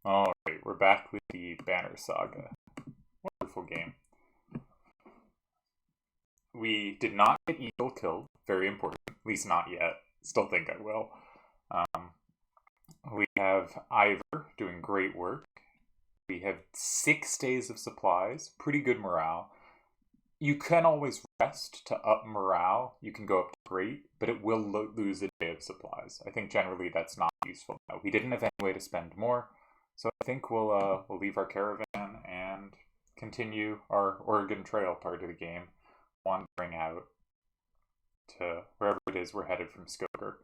Alright, we're back with the Banner Saga. Wonderful game. We did not get Ekkill killed. Very important. At least not yet. Still think I will. We have Iver doing great work. We have 6 days of supplies. Pretty good morale. You can always rest to up morale. You can go up to great, but it will lose a day of supplies. I think generally that's not useful. No, we didn't have any way to spend more. So I think we'll leave our caravan and continue our Oregon Trail part of the game, wandering out to wherever it is we're headed from Skoger.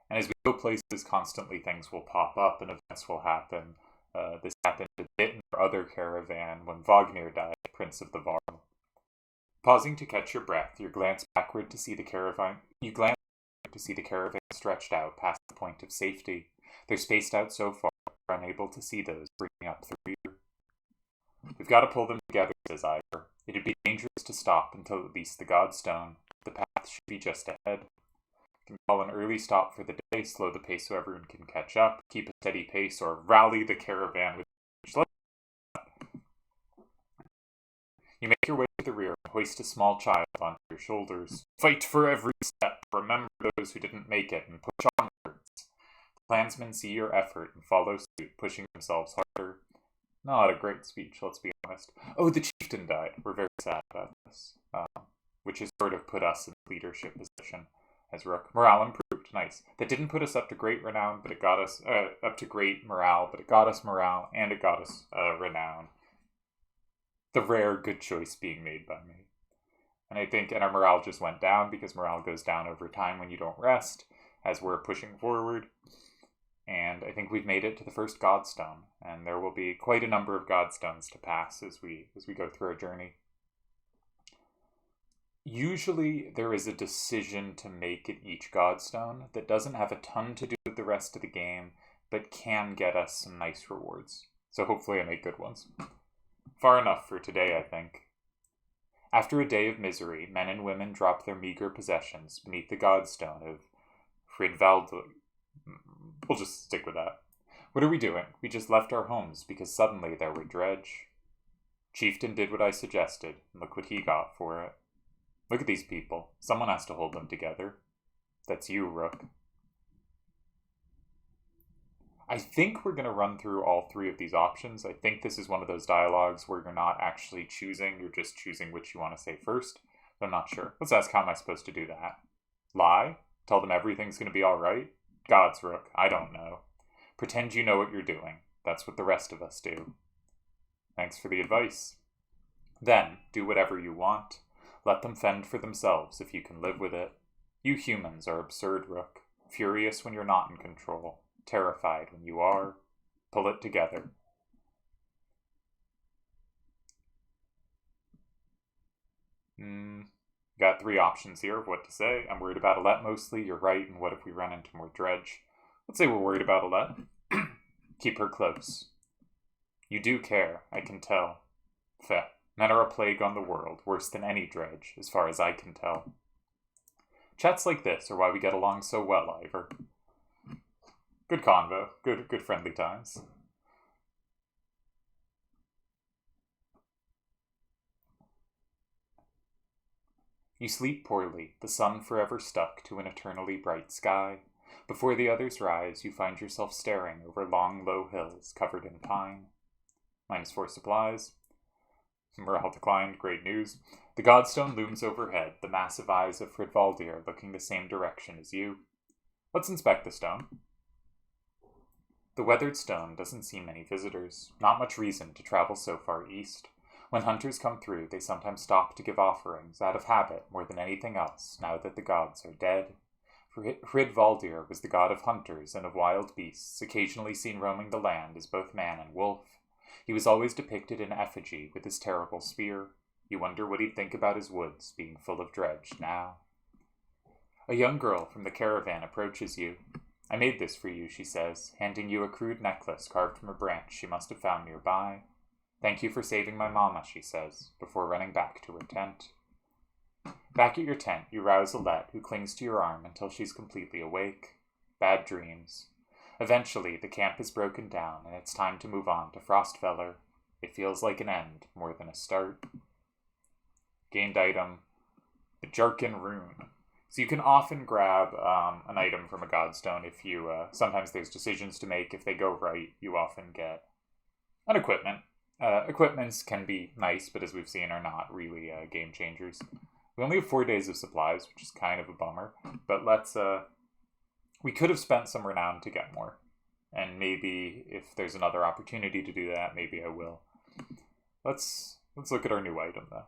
And as we go places, constantly things will pop up and events will happen. This happened a bit in our other caravan when Wagner died, Prince of the Varl. Pausing to catch your breath, you glance backward to see the caravan. Stretched out past the point of safety. They're spaced out so far, we're unable to see those bringing up the rear. We've got to pull them together, says Iver. It'd be dangerous to stop until at least the Godstone. The path should be just ahead. You can call an early stop for the day, slow the pace so everyone can catch up, keep a steady pace, or rally the caravan with. You make your way to the rear and hoist a small child onto your shoulders. Fight for every step. Remember those who didn't make it and push onwards. The clansmen see your effort and follow suit, pushing themselves harder. Not a great speech, let's be honest. Oh, the chieftain died. We're very sad about this. Which has sort of put us in the leadership position as Rook. Morale improved. Nice. That didn't put us up to great renown, but it got us up to great morale, but it got us morale and it got us renown. The rare good choice being made by me. And I think, and our morale just went down because morale goes down over time when you don't rest, as we're pushing forward. And I think we've made it to the first Godstone, and there will be quite a number of Godstones to pass as we go through our journey. Usually there is a decision to make at each Godstone that doesn't have a ton to do with the rest of the game, but can get us some nice rewards. So hopefully I make good ones. Far enough for today, I think. After a day of misery, men and women drop their meager possessions beneath the Godstone of Frostvellr. We'll just stick with that. What are we doing? We just left our homes because suddenly there were dredge. Chieftain did what I suggested, and look what he got for it. Look at these people. Someone has to hold them together. That's you, Rook. I think we're going to run through all 3 of these options. I think this is one of those dialogues where you're not actually choosing, you're just choosing which you want to say first. But I'm not sure. Let's ask, how am I supposed to do that? Lie? Tell them everything's going to be alright? Gods, Rook, I don't know. Pretend you know what you're doing. That's what the rest of us do. Thanks for the advice. Then, do whatever you want. Let them fend for themselves if you can live with it. You humans are absurd, Rook. Furious when you're not in control. Terrified when you are. Pull it together. Got 3 options here of what to say. I'm worried about Alette mostly. You're right. And what if we run into more dredge? Let's say we're worried about Alette. Keep her close. You do care, I can tell. Feh. Men are a plague on the world, worse than any dredge, as far as I can tell. Chats like this are why we get along so well, Iver. Good convo. Good friendly times. You sleep poorly, the sun forever stuck to an eternally bright sky. Before the others rise, you find yourself staring over long, low hills covered in pine. -4 supplies. Morale declined, great news. The Godstone looms overhead, the massive eyes of Frostvellr looking the same direction as you. Let's inspect the stone. The weathered stone doesn't see many visitors, not much reason to travel so far east. When hunters come through, they sometimes stop to give offerings, out of habit more than anything else, now that the gods are dead. Frostvellr was the god of hunters and of wild beasts, occasionally seen roaming the land as both man and wolf. He was always depicted in effigy with his terrible spear. You wonder what he'd think about his woods being full of dredge now. A young girl from the caravan approaches you. I made this for you, she says, handing you a crude necklace carved from a branch she must have found nearby. Thank you for saving my mama, she says, before running back to her tent. Back at your tent, you rouse Alette, who clings to your arm until she's completely awake. Bad dreams. Eventually, the camp is broken down, and it's time to move on to Frostvellr. It feels like an end more than a start. Gained item, the Jarkin Rune. So you can often grab an item from a Godstone if you, sometimes there's decisions to make. If they go right, you often get an equipment. Equipments can be nice, but as we've seen, are not really game changers. We only have 4 days of supplies, which is kind of a bummer. But we could have spent some renown to get more. And maybe if there's another opportunity to do that, maybe I will. Let's look at our new item, though.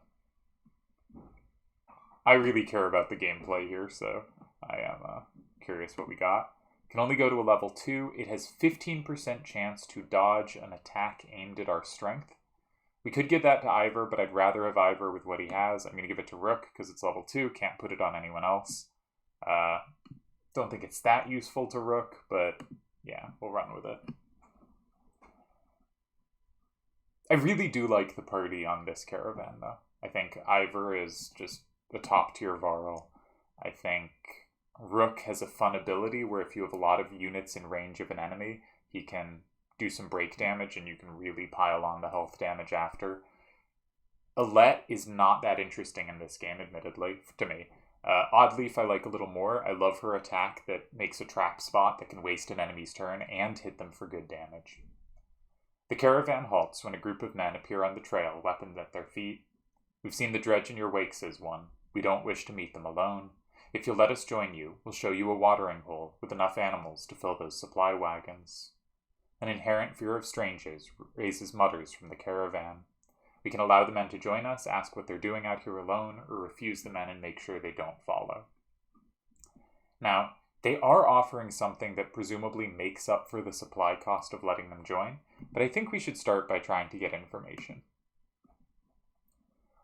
I really care about the gameplay here, so I am curious what we got. Can only go to a level 2. It has 15% chance to dodge an attack aimed at our strength. We could give that to Iver, but I'd rather have Iver with what he has. I'm going to give it to Rook because it's level 2. Can't put it on anyone else. Don't think it's that useful to Rook, but yeah, we'll run with it. I really do like the party on this caravan, though. I think Iver is just a top-tier Varl. I think Rook has a fun ability where if you have a lot of units in range of an enemy, he can do some break damage and you can really pile on the health damage after. Alette is not that interesting in this game, admittedly, to me. Oddleif I like a little more. I love her attack that makes a trap spot that can waste an enemy's turn and hit them for good damage. The caravan halts when a group of men appear on the trail, weapons at their feet. We've seen the dredge in your wake, says one. We don't wish to meet them alone. If you'll let us join you, we'll show you a watering hole with enough animals to fill those supply wagons. An inherent fear of strangers raises mutters from the caravan. We can allow the men to join us, ask what they're doing out here alone, or refuse the men and make sure they don't follow. Now, they are offering something that presumably makes up for the supply cost of letting them join, but I think we should start by trying to get information.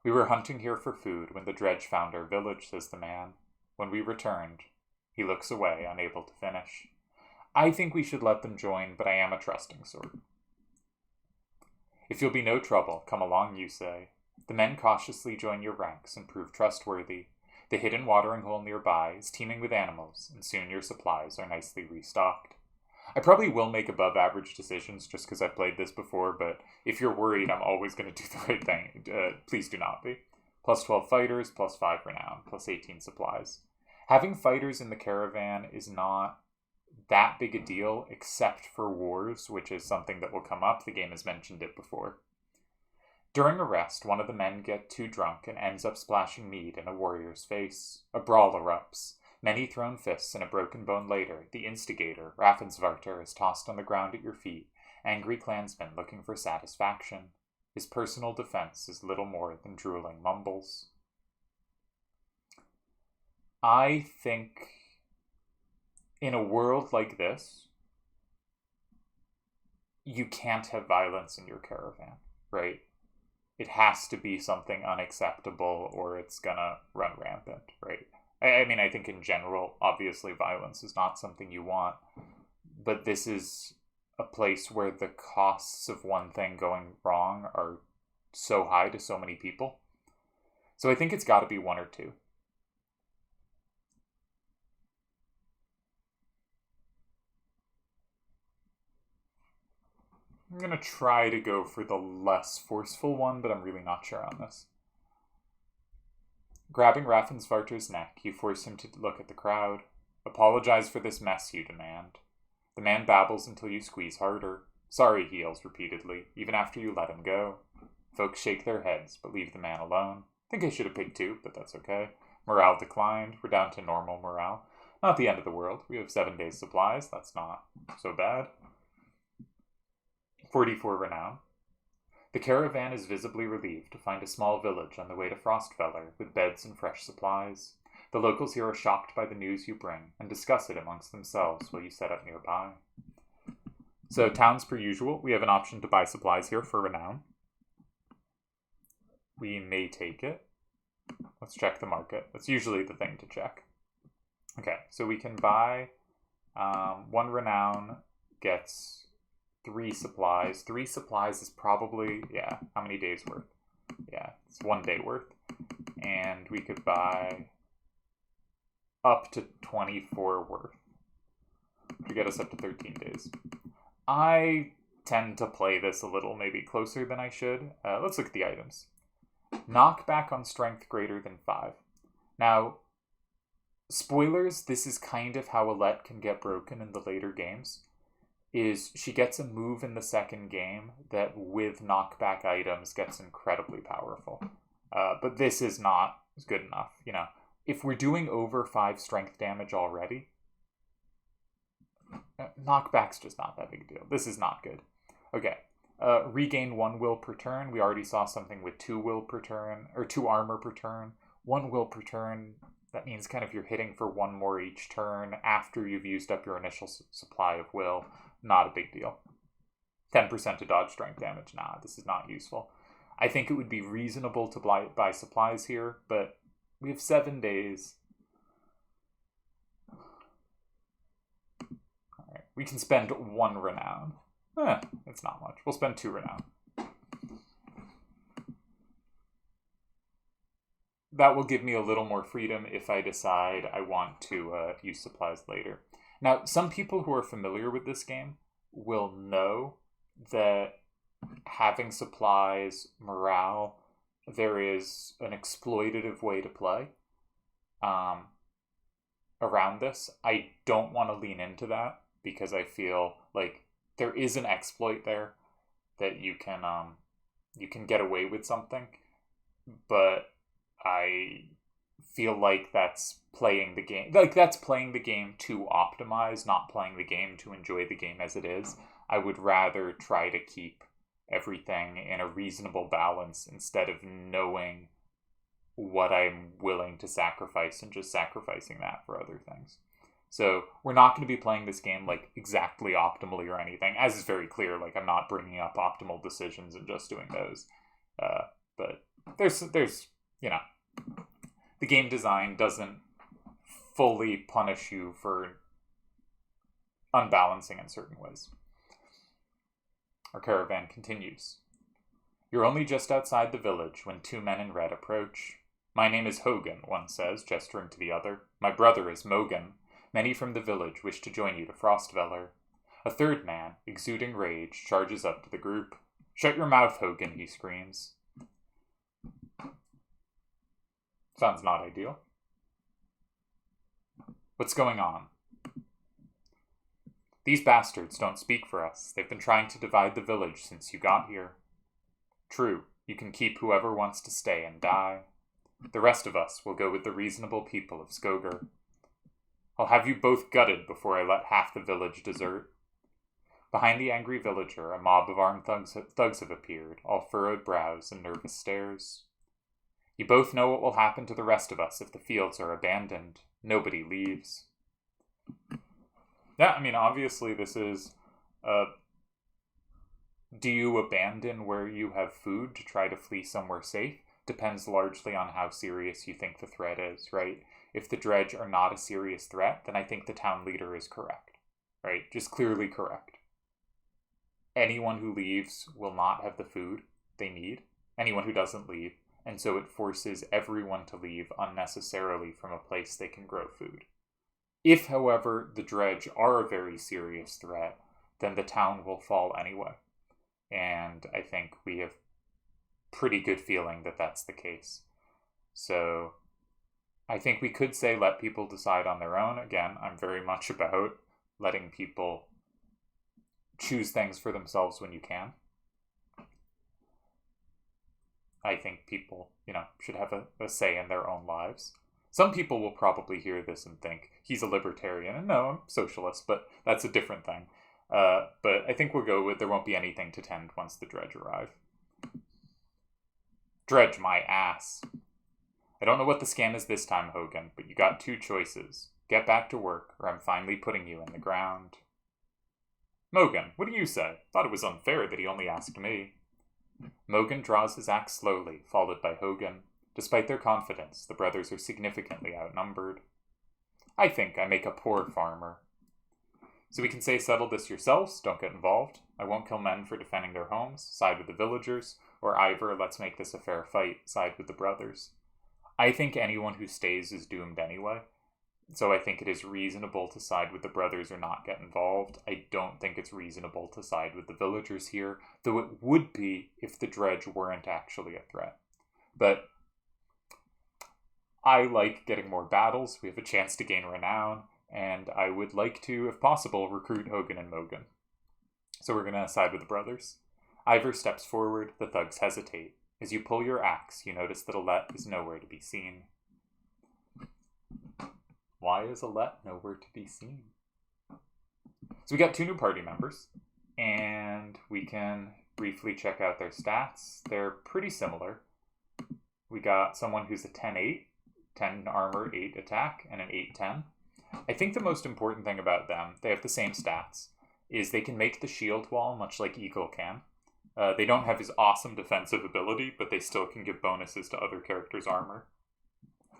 We were hunting here for food when the dredge found our village, says the man. When we returned, he looks away, unable to finish. I think we should let them join, but I am a trusting sort. If you'll be no trouble, come along, you say. The men cautiously join your ranks and prove trustworthy. The hidden watering hole nearby is teeming with animals, and soon your supplies are nicely restocked. I probably will make above average decisions just because I've played this before, but if you're worried I'm always going to do the right thing, please do not be. Plus 12 fighters, plus 5 renown, plus 18 supplies. Having fighters in the caravan is not that big a deal, except for wars, which is something that will come up. The game has mentioned it before. During a rest, one of the men gets too drunk and ends up splashing mead in a warrior's face. A brawl erupts. Many thrown fists and a broken bone later, the instigator, Frostvellr, is tossed on the ground at your feet, angry clansmen looking for satisfaction. His personal defense is little more than drooling mumbles. I think in a world like this, you can't have violence in your caravan, right? It has to be something unacceptable or it's gonna run rampant, right? I mean, I think in general, obviously violence is not something you want, but this is a place where the costs of one thing going wrong are so high to so many people. So I think it's got to be one or two. I'm going to try to go for the less forceful one, but I'm really not sure on this. Grabbing Frostvellr's neck, you force him to look at the crowd. Apologize for this mess, you demand. The man babbles until you squeeze harder. Sorry, he yells repeatedly, even after you let him go. Folks shake their heads, but leave the man alone. Think I should have picked 2, but that's okay. Morale declined. We're down to normal morale. Not the end of the world. We have 7 days supplies. That's not so bad. 44 renown. The caravan is visibly relieved to find a small village on the way to Frostvellr with beds and fresh supplies. The locals here are shocked by the news you bring and discuss it amongst themselves while you set up nearby. So, towns per usual. We have an option to buy supplies here for renown. We may take it. Let's check the market. That's usually the thing to check. Okay, so we can buy 1 renown gets 3 supplies. 3 supplies is probably, yeah, how many days worth? Yeah, it's 1 day worth. And we could buy up to 24 worth. to get us up to 13 days. I tend to play this a little maybe closer than I should. Let's look at the items. Knockback on strength greater than 5. Now, spoilers, this is kind of how Alette can get broken in the later games, is she gets a move in the second game that with knockback items gets incredibly powerful. But this is not good enough. You know, if we're doing over 5 strength damage already, knockback's just not that big a deal. This is not good. Okay. Regain 1 will per turn. We already saw something with 2 will per turn, or 2 armor per turn. 1 will per turn, that means kind of you're hitting for 1 more each turn after you've used up your initial supply of will. Not a big deal. 10% to dodge strength damage. Nah, this is not useful. I think it would be reasonable to buy supplies here, but we have 7 days. Alright, we can spend 1 renown. It's not much. We'll spend 2 renown. That will give me a little more freedom if I decide I want to use supplies later. Now, some people who are familiar with this game will know that having supplies, morale, there is an exploitative way to play around this. I don't want to lean into that because I feel like there is an exploit there that you can get away with something, but I feel like that's playing the game. Like, that's playing the game to optimize, not playing the game to enjoy the game as it is. I would rather try to keep everything in a reasonable balance instead of knowing what I'm willing to sacrifice and just sacrificing that for other things. So we're not going to be playing this game like exactly optimally or anything, as is very clear. Like, I'm not bringing up optimal decisions and just doing those. But there's you know, the game design doesn't fully punish you for unbalancing in certain ways. Our caravan continues. You're only just outside the village when 2 men in red approach. My name is Hogun, one says, gesturing to the other. My brother is Mogun. Many from the village wish to join you to Frostvellr. A third man, exuding rage, charges up to the group. Shut your mouth, Hogun, he screams. Sounds not ideal. What's going on? These bastards don't speak for us. They've been trying to divide the village since you got here. True, you can keep whoever wants to stay and die. The rest of us will go with the reasonable people of Skogar. I'll have you both gutted before I let half the village desert. Behind the angry villager, a mob of armed thugs have appeared, all furrowed brows and nervous stares. You both know what will happen to the rest of us if the fields are abandoned. Nobody leaves. Yeah, I mean, obviously this is, do you abandon where you have food to try to flee somewhere safe? Depends largely on how serious you think the threat is, right? If the dredge are not a serious threat, then I think the town leader is correct, right? Just clearly correct. Anyone who leaves will not have the food they need. Anyone who doesn't leave. And so it forces everyone to leave unnecessarily from a place they can grow food. If, however, the dredge are a very serious threat, then the town will fall anyway. And I think we have pretty good feeling that that's the case. So I think we could say let people decide on their own. Again, I'm very much about letting people choose things for themselves when you can. I think people, should have a say in their own lives. Some people will probably hear this and think, he's a libertarian. And no, I'm socialist, but that's a different thing. But I think we'll go with there won't be anything to tend once the dredge arrive. Dredge my ass. I don't know what the scam is this time, Hogun, but you got 2 choices. Get back to work, or I'm finally putting you in the ground. Mogun, what do you say? Thought it was unfair that he only asked me. Mogun draws his axe slowly, followed by Hogun. Despite their confidence, the brothers are significantly outnumbered. I think I make a poor farmer. So we can say settle this yourselves, don't get involved. I won't kill men for defending their homes, side with the villagers, or Iver, let's make this a fair fight, side with the brothers. I think anyone who stays is doomed anyway. So I think it is reasonable to side with the brothers or not get involved. I don't think it's reasonable to side with the villagers here, though it would be if the dredge weren't actually a threat. But I like getting more battles. We have a chance to gain renown, and I would like to, if possible, recruit Hogun and Mogun. So we're going to side with the brothers. Iver steps forward. The thugs hesitate. As you pull your axe, you notice that Alette is nowhere to be seen. Why is Alette nowhere to be seen? So we got 2 new party members, and we can briefly check out their stats. They're pretty similar. We got someone who's a 10-8, 10 armor, 8 attack, and an 8-10. I think the most important thing about them, they have the same stats, is they can make the shield wall much like Ekkill can. They don't have his awesome defensive ability, but they still can give bonuses to other characters' armor.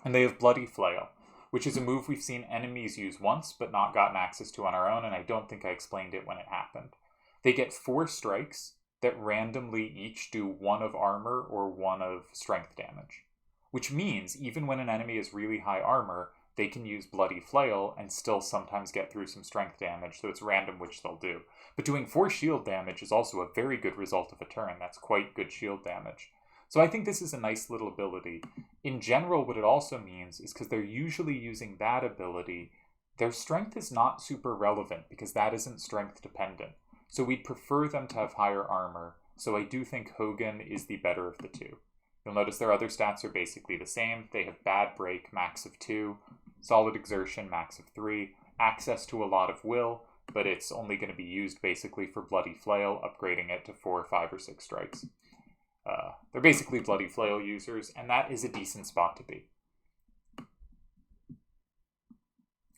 And they have Bloody Flail, which is a move we've seen enemies use once, but not gotten access to on our own, and I don't think I explained it when it happened. They get 4 strikes that randomly each do 1 of armor or 1 of strength damage. Which means, even when an enemy is really high armor, they can use Bloody Flail and still sometimes get through some strength damage, so it's random which they'll do. But doing 4 shield damage is also a very good result of a turn. That's quite good shield damage. So I think this is a nice little ability. In general, what it also means is because they're usually using that ability, their strength is not super relevant because that isn't strength dependent. So we'd prefer them to have higher armor. So I do think Hogun is the better of the 2. You'll notice their other stats are basically the same. They have Bad Break, max of 2, Solid Exertion, max of 3, access to a lot of will, but it's only going to be used basically for Bloody Flail, upgrading it to 4, 5, or 6 strikes. They're basically Bloody Flail users, and that is a decent spot to be.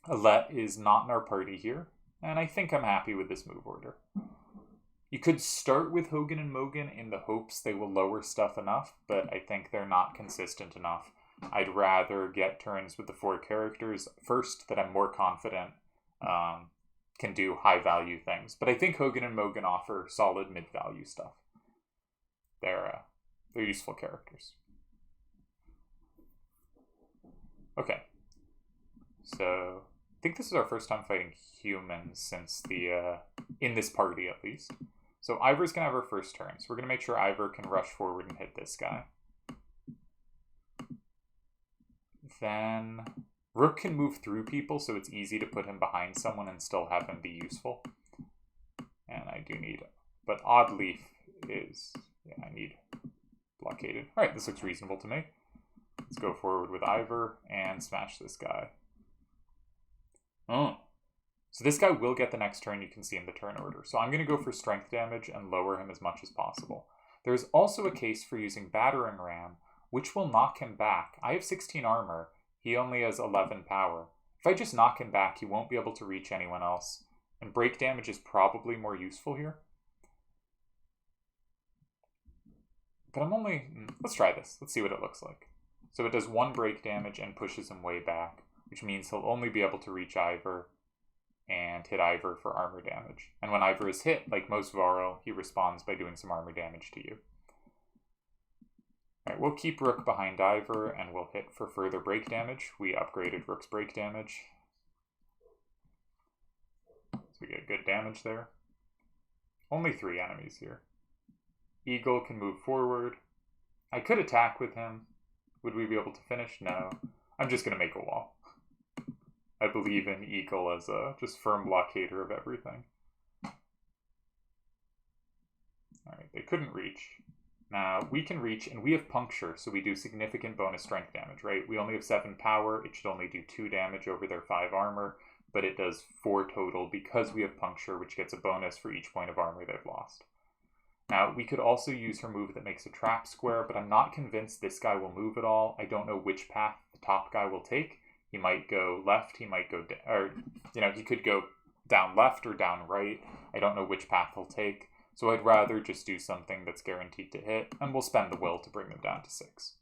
Alette is not in our party here, and I think I'm happy with this move order. You could start with Hogun and Mogun in the hopes they will lower stuff enough, but I think they're not consistent enough. I'd rather get turns with the 4 characters first that I'm more confident can do high-value things. But I think Hogun and Mogun offer solid mid-value stuff. They're useful characters. Okay. So, I think this is our first time fighting humans since the, in this party at least. So Iver's going to have her first turn. So we're going to make sure Iver can rush forward and hit this guy. Then Rook can move through people, so it's easy to put him behind someone and still have him be useful. And I do need... But Oddleif is... Yeah, I need blockaded. Alright, this looks reasonable to me. Let's go forward with Iver and smash this guy. Oh. So this guy will get the next turn, you can see in the turn order. So I'm going to go for strength damage and lower him as much as possible. There's also a case for using Battering Ram, which will knock him back. I have 16 armor. He only has 11 power. If I just knock him back, he won't be able to reach anyone else. And break damage is probably more useful here. But I'm only... Let's try this. Let's see what it looks like. So it does 1 break damage and pushes him way back, which means he'll only be able to reach Iver and hit Iver for armor damage. And when Iver is hit, like most Varl, he responds by doing some armor damage to you. Alright, we'll keep Rook behind Iver and we'll hit for further break damage. We upgraded Rook's break damage. So we get good damage there. Only 3 enemies here. Ekkill can move forward. I could attack with him. Would we be able to finish? No. I'm just going to make a wall. I believe in Ekkill as a just firm blockader of everything. Alright, they couldn't reach. Now, we can reach, and we have puncture, so we do significant bonus strength damage, right? We only have 7 power. It should only do 2 damage over their 5 armor, but it does 4 total because we have puncture, which gets a bonus for each point of armor they've lost. Now, we could also use her move that makes a trap square, but I'm not convinced this guy will move at all. I don't know which path the top guy will take. He might go left, he might go, he could go down left or down right. I don't know which path he'll take. So I'd rather just do something that's guaranteed to hit, and we'll spend the will to bring them down to 6.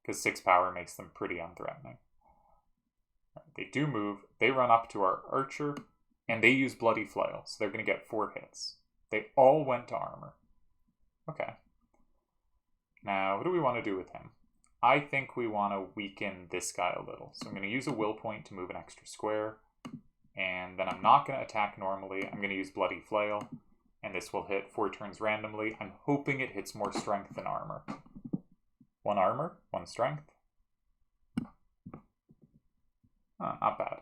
Because 6 power makes them pretty unthreatening. They do move, they run up to our archer, and they use Bloody Flail, so they're going to get 4 hits. They all went to armor. Okay. Now, what do we want to do with him? I think we want to weaken this guy a little. So I'm going to use a will point to move an extra square. And then I'm not going to attack normally. I'm going to use Bloody Flail. And this will hit 4 turns randomly. I'm hoping it hits more strength than armor. 1 armor, 1 strength. Oh, not bad.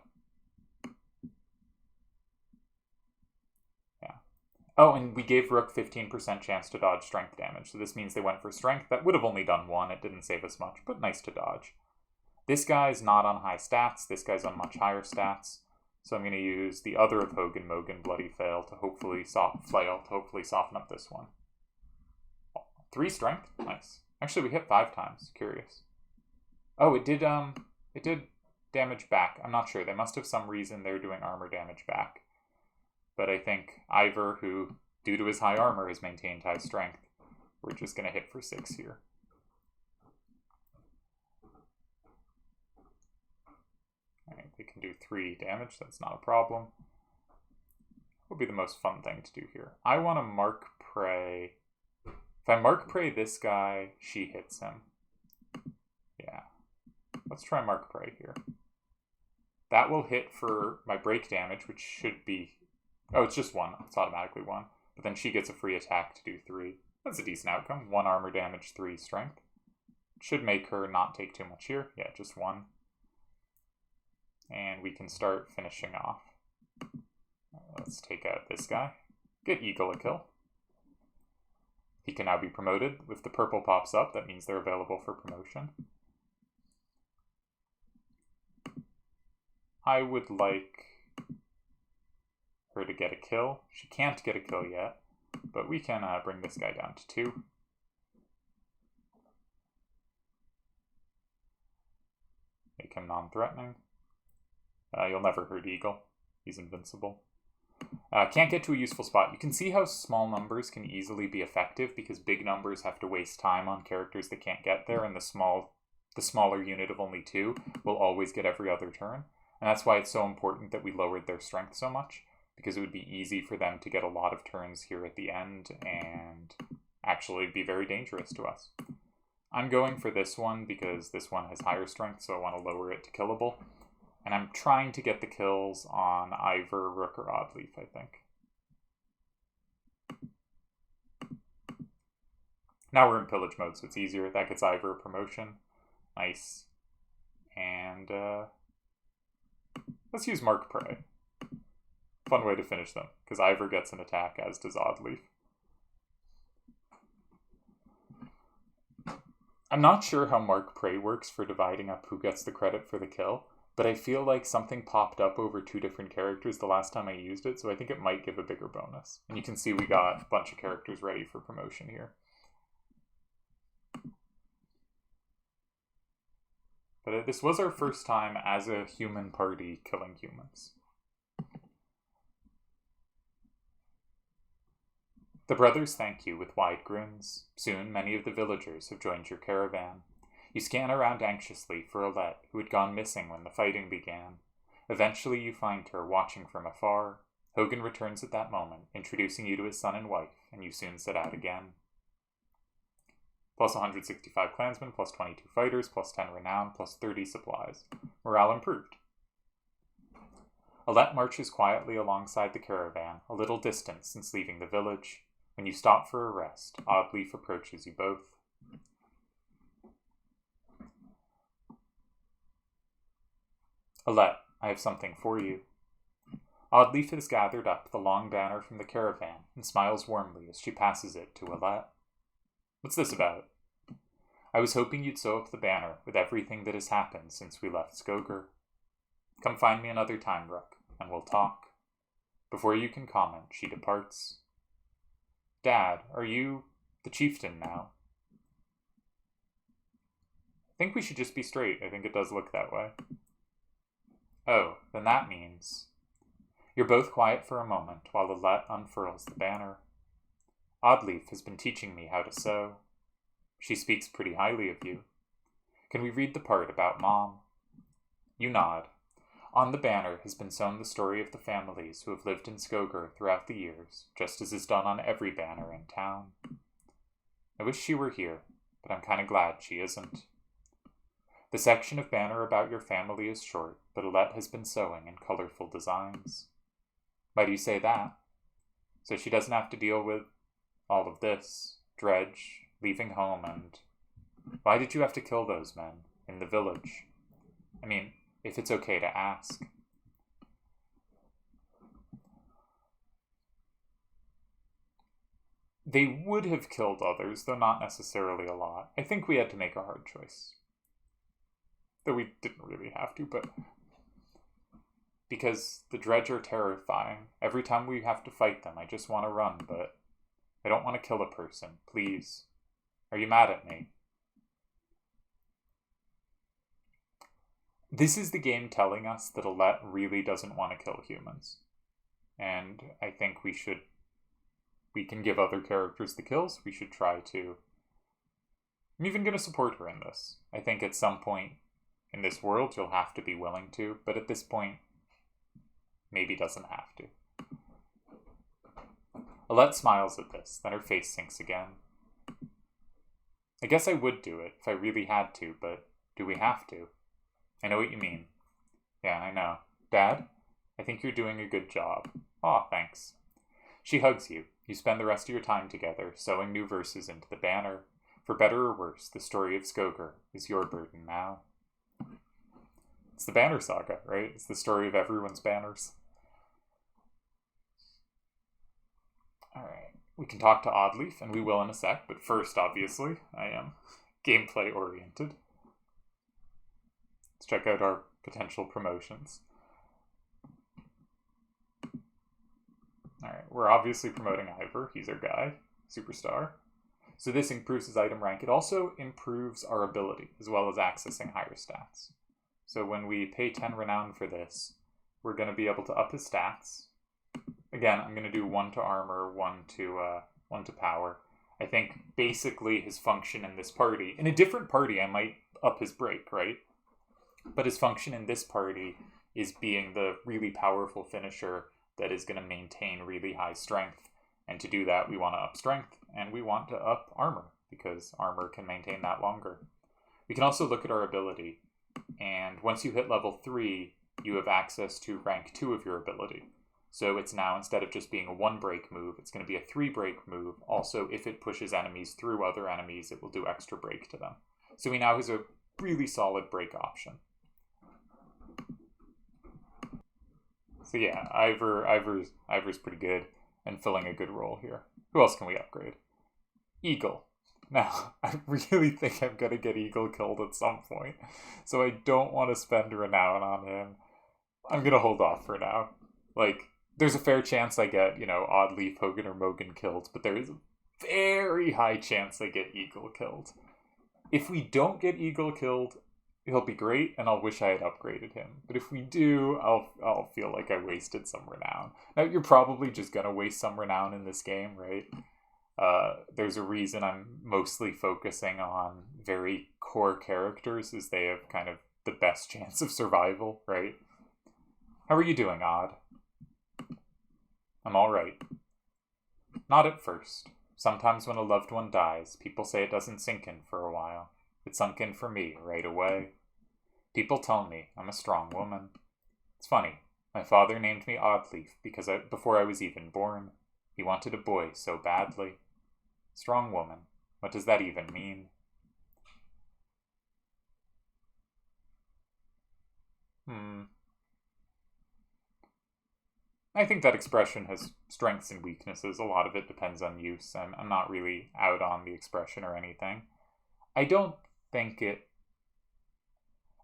Yeah. Oh, and we gave Rook 15% chance to dodge strength damage. So this means they went for strength. That would have only done 1. It didn't save us much, but nice to dodge. This guy's not on high stats. This guy's on much higher stats. So I'm going to use the other of Hogun, Mogun, Bloody Flail to hopefully soften up this one. 3 strength? Nice. Actually, we hit 5 times. Curious. Oh, it did damage back. I'm not sure. They must have some reason they're doing armor damage back. But I think Iver, who, due to his high armor, has maintained high strength. We're just going to hit for 6 here. Alright, they can do 3 damage. That's not a problem. What would be the most fun thing to do here? I want to Mark Prey. If I Mark Prey this guy, she hits him. Yeah. Let's try Mark Prey here. That will hit for my break damage, which should be... Oh, it's just 1. It's automatically 1. But then she gets a free attack to do 3. That's a decent outcome. 1 armor damage, 3 strength. Should make her not take too much here. Yeah, just 1. And we can start finishing off. Let's take out this guy. Get Ekkill a kill. He can now be promoted. If the purple pops up, that means they're available for promotion. I would like her to get a kill. She can't get a kill yet, but we can bring this guy down to 2. Make him non-threatening. You'll never hurt Ekkill. He's invincible. Can't get to a useful spot. You can see how small numbers can easily be effective because big numbers have to waste time on characters that can't get there, and the smaller unit of only 2 will always get every other turn. And that's why it's so important that we lowered their strength so much, because it would be easy for them to get a lot of turns here at the end and actually be very dangerous to us. I'm going for this one because this one has higher strength, so I want to lower it to killable. And I'm trying to get the kills on Iver, Rook, or Oddleif, I think. Now we're in pillage mode, so it's easier. That gets Iver a promotion. Nice. And let's use Mark Prey. Fun way to finish them, because Iver gets an attack, as does Oddleif. I'm not sure how Mark Prey works for dividing up who gets the credit for the kill, but I feel like something popped up over 2 different characters the last time I used it, so I think it might give a bigger bonus. And you can see we got a bunch of characters ready for promotion here. But this was our first time as a human party killing humans. The brothers thank you with wide grins. Soon many of the villagers have joined your caravan. You scan around anxiously for Oddleif, who had gone missing when the fighting began. Eventually you find her watching from afar. Hogun returns at that moment, introducing you to his son and wife, and you soon set out again. Plus 165 clansmen, plus 22 fighters, plus 10 renown, plus 30 supplies. Morale improved. Oddleif marches quietly alongside the caravan, a little distance since leaving the village. When you stop for a rest, Oddleif approaches you both. Oddleif, I have something for you. Oddleif has gathered up the long banner from the caravan and smiles warmly as she passes it to Oddleif. What's this about? I was hoping you'd sew up the banner with everything that has happened since we left Skogr. Come find me another time, Rook, and we'll talk. Before you can comment, she departs. Dad, are you the chieftain now? I think we should just be straight. I think it does look that way. Oh, then that means... You're both quiet for a moment while Oddleif unfurls the banner. Oddleif has been teaching me how to sew. She speaks pretty highly of you. Can we read the part about Mom? You nod. On the banner has been sewn the story of the families who have lived in Skogr throughout the years, just as is done on every banner in town. I wish she were here, but I'm kind of glad she isn't. The section of banner about your family is short, but Alette has been sewing in colorful designs. Why do you say that? So she doesn't have to deal with all of this, dredge, leaving home, and... Why did you have to kill those men in the village? I mean, if it's okay to ask. They would have killed others, though not necessarily a lot. I think we had to make a hard choice. Though we didn't really have to, but... Because the dredge are terrifying. Every time we have to fight them, I just want to run, but... I don't want to kill a person. Please. Are you mad at me? This is the game telling us that Alette really doesn't want to kill humans. And I think we can give other characters the kills. We should try to... I'm even going to support her in this. I think at some point in this world you'll have to be willing to, but at this point, maybe doesn't have to. Alette smiles at this, then her face sinks again. I guess I would do it if I really had to, but do we have to? I know what you mean. Yeah, I know. Dad, I think you're doing a good job. Aw, thanks. She hugs you. You spend the rest of your time together, sewing new verses into the banner. For better or worse, the story of Skogar is your burden now. It's the banner saga, right? It's the story of everyone's banners. Alright, we can talk to Oddleif, and we will in a sec, but first, obviously, I am gameplay oriented. Let's check out our potential promotions. Alright, we're obviously promoting Iver. He's our guy. Superstar. So this improves his item rank. It also improves our ability, as well as accessing higher stats. So when we pay 10 renown for this, we're going to be able to up his stats. Again, I'm going to do 1 to armor, 1 to power. I think basically his function in this party, in a different party I might up his break, right? But his function in this party is being the really powerful finisher that is going to maintain really high strength. And to do that, we want to up strength, and we want to up armor, because armor can maintain that longer. We can also look at our ability, and once you hit level 3, you have access to rank 2 of your ability. So it's now, instead of just being a 1 break move, it's going to be a 3 break move. Also, if it pushes enemies through other enemies, it will do extra break to them. So he now has a really solid break option. So yeah, Iver's pretty good and filling a good role here. Who else can we upgrade? Ekkill. Now, I really think I'm going to get Ekkill killed at some point, so I don't want to spend renown on him. I'm going to hold off for now. Like, there's a fair chance I get, Oddleif, Hogun, or Mogun killed, but there is a very high chance I get Ekkill killed. If we don't get Ekkill killed, he'll be great, and I'll wish I had upgraded him. But if we do, I'll feel like I wasted some renown. Now, you're probably just going to waste some renown in this game, right? There's a reason I'm mostly focusing on very core characters, as they have kind of the best chance of survival, right? How are you doing, Odd? I'm alright. Not at first. Sometimes when a loved one dies, people say it doesn't sink in for a while. It sunk in for me right away. People tell me I'm a strong woman. It's funny. My father named me Oddleif because before I was even born. He wanted a boy so badly. Strong woman. What does that even mean? I think that expression has strengths and weaknesses. A lot of it depends on use. I'm not really out on the expression or anything. I don't think it...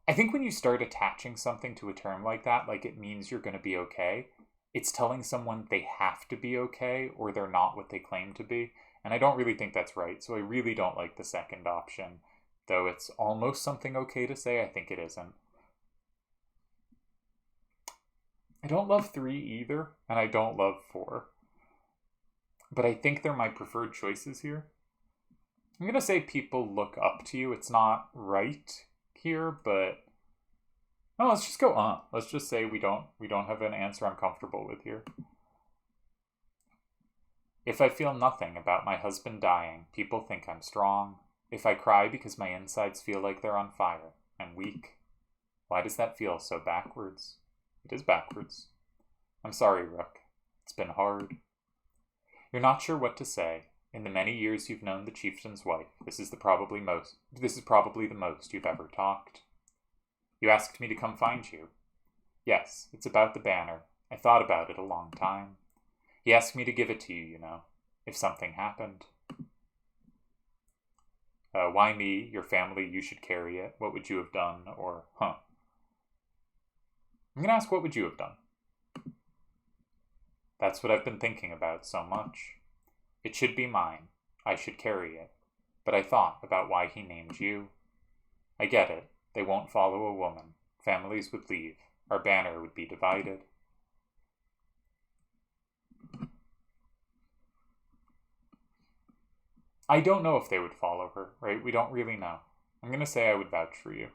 I think when you start attaching something to a term like that, like it means you're going to be okay, it's telling someone they have to be okay or they're not what they claim to be. And I don't really think that's right, so I really don't like the second option. Though it's almost something okay to say, I think it isn't. I don't love 3 either, and I don't love 4. But I think they're my preferred choices here. I'm going to say people look up to you. It's not right here, but... No, let's just go on. Let's just say we don't have an answer I'm comfortable with here. If I feel nothing about my husband dying, people think I'm strong. If I cry because my insides feel like they're on fire, and weak. Why does that feel so backwards? It is backwards. I'm sorry, Rook. It's been hard. You're not sure what to say. In the many years you've known the chieftain's wife, this is probably the most you've ever talked. You asked me to come find you. Yes, it's about the banner. I thought about it a long time. He asked me to give it to you, you know, if something happened. Why me? Your family, you should carry it. What would you have done? Or, I'm going to ask, what would you have done? That's what I've been thinking about so much. It should be mine. I should carry it. But I thought about why he named you. I get it. They won't follow a woman. Families would leave. Our banner would be divided. I don't know if they would follow her, right? We don't really know. I'm going to say I would vouch for you.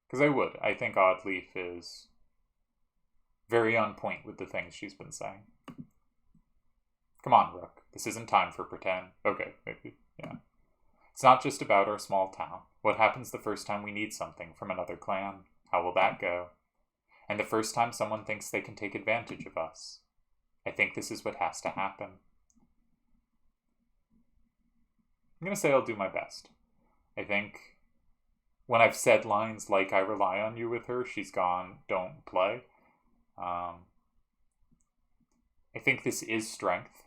Because I would. I think Oddleif is very on point with the things she's been saying. Come on, Rook. This isn't time for pretend. Okay, maybe, yeah. It's not just about our small town. What happens the first time we need something from another clan? How will that go? And the first time someone thinks they can take advantage of us. I think this is what has to happen. I'm going to say I'll do my best. I think when I've said lines like I rely on you with her, she's gone, don't play. I think this is strength.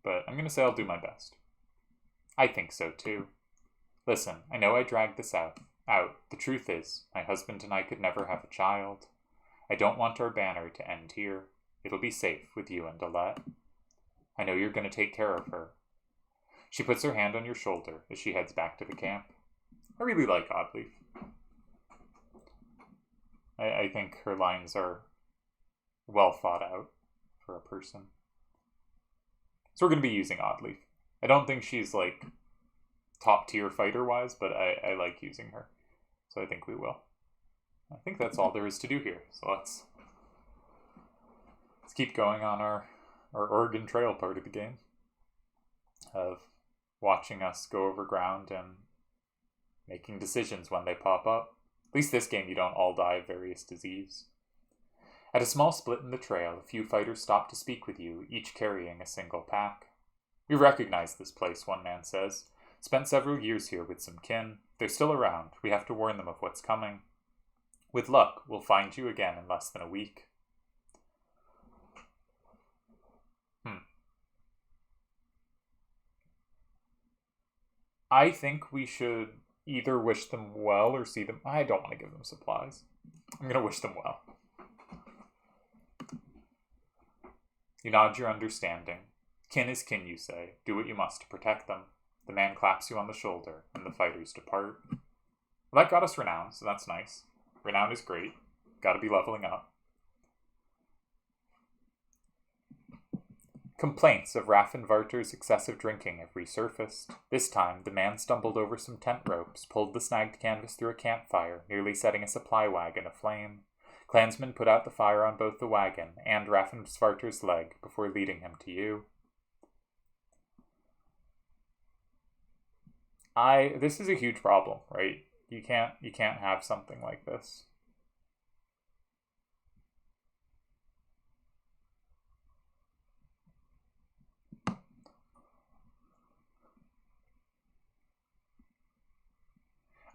But I'm going to say I'll do my best. I think so too. Listen, I know I dragged this out. The truth is, my husband and I could never have a child. I don't want our banner to end here. It'll be safe with you and Alette. I know you're going to take care of her. She puts her hand on your shoulder as she heads back to the camp. I really like Oddleif. I think her lines are well thought out for a person. So we're going to be using Oddleif. I don't think she's like top tier fighter wise, but I like using her. So I think we will. I think that's all there is to do here. So let's keep going on our Oregon Trail part of the game. Of watching us go over ground and making decisions when they pop up. At least this game you don't all die of various disease. At a small split in the trail, a few fighters stop to speak with you, each carrying a single pack. We recognize this place, one man says. Spent several years here with some kin. They're still around. We have to warn them of what's coming. With luck, we'll find you again in less than a week. I think we should either wish them well or see them. I don't want to give them supplies. I'm going to wish them well. You nod your understanding. Kin is kin, you say. Do what you must to protect them. The man claps you on the shoulder, and the fighters depart. Well, that got us renown, so that's nice. Renown is great. Gotta be leveling up. Complaints of Raffenvarter's excessive drinking have resurfaced. This time, the man stumbled over some tent ropes, pulled the snagged canvas through a campfire, nearly setting a supply wagon aflame. Clansmen put out the fire on both the wagon and Raffenvarter's leg before leading him to you. This is a huge problem, right? You can't have something like this.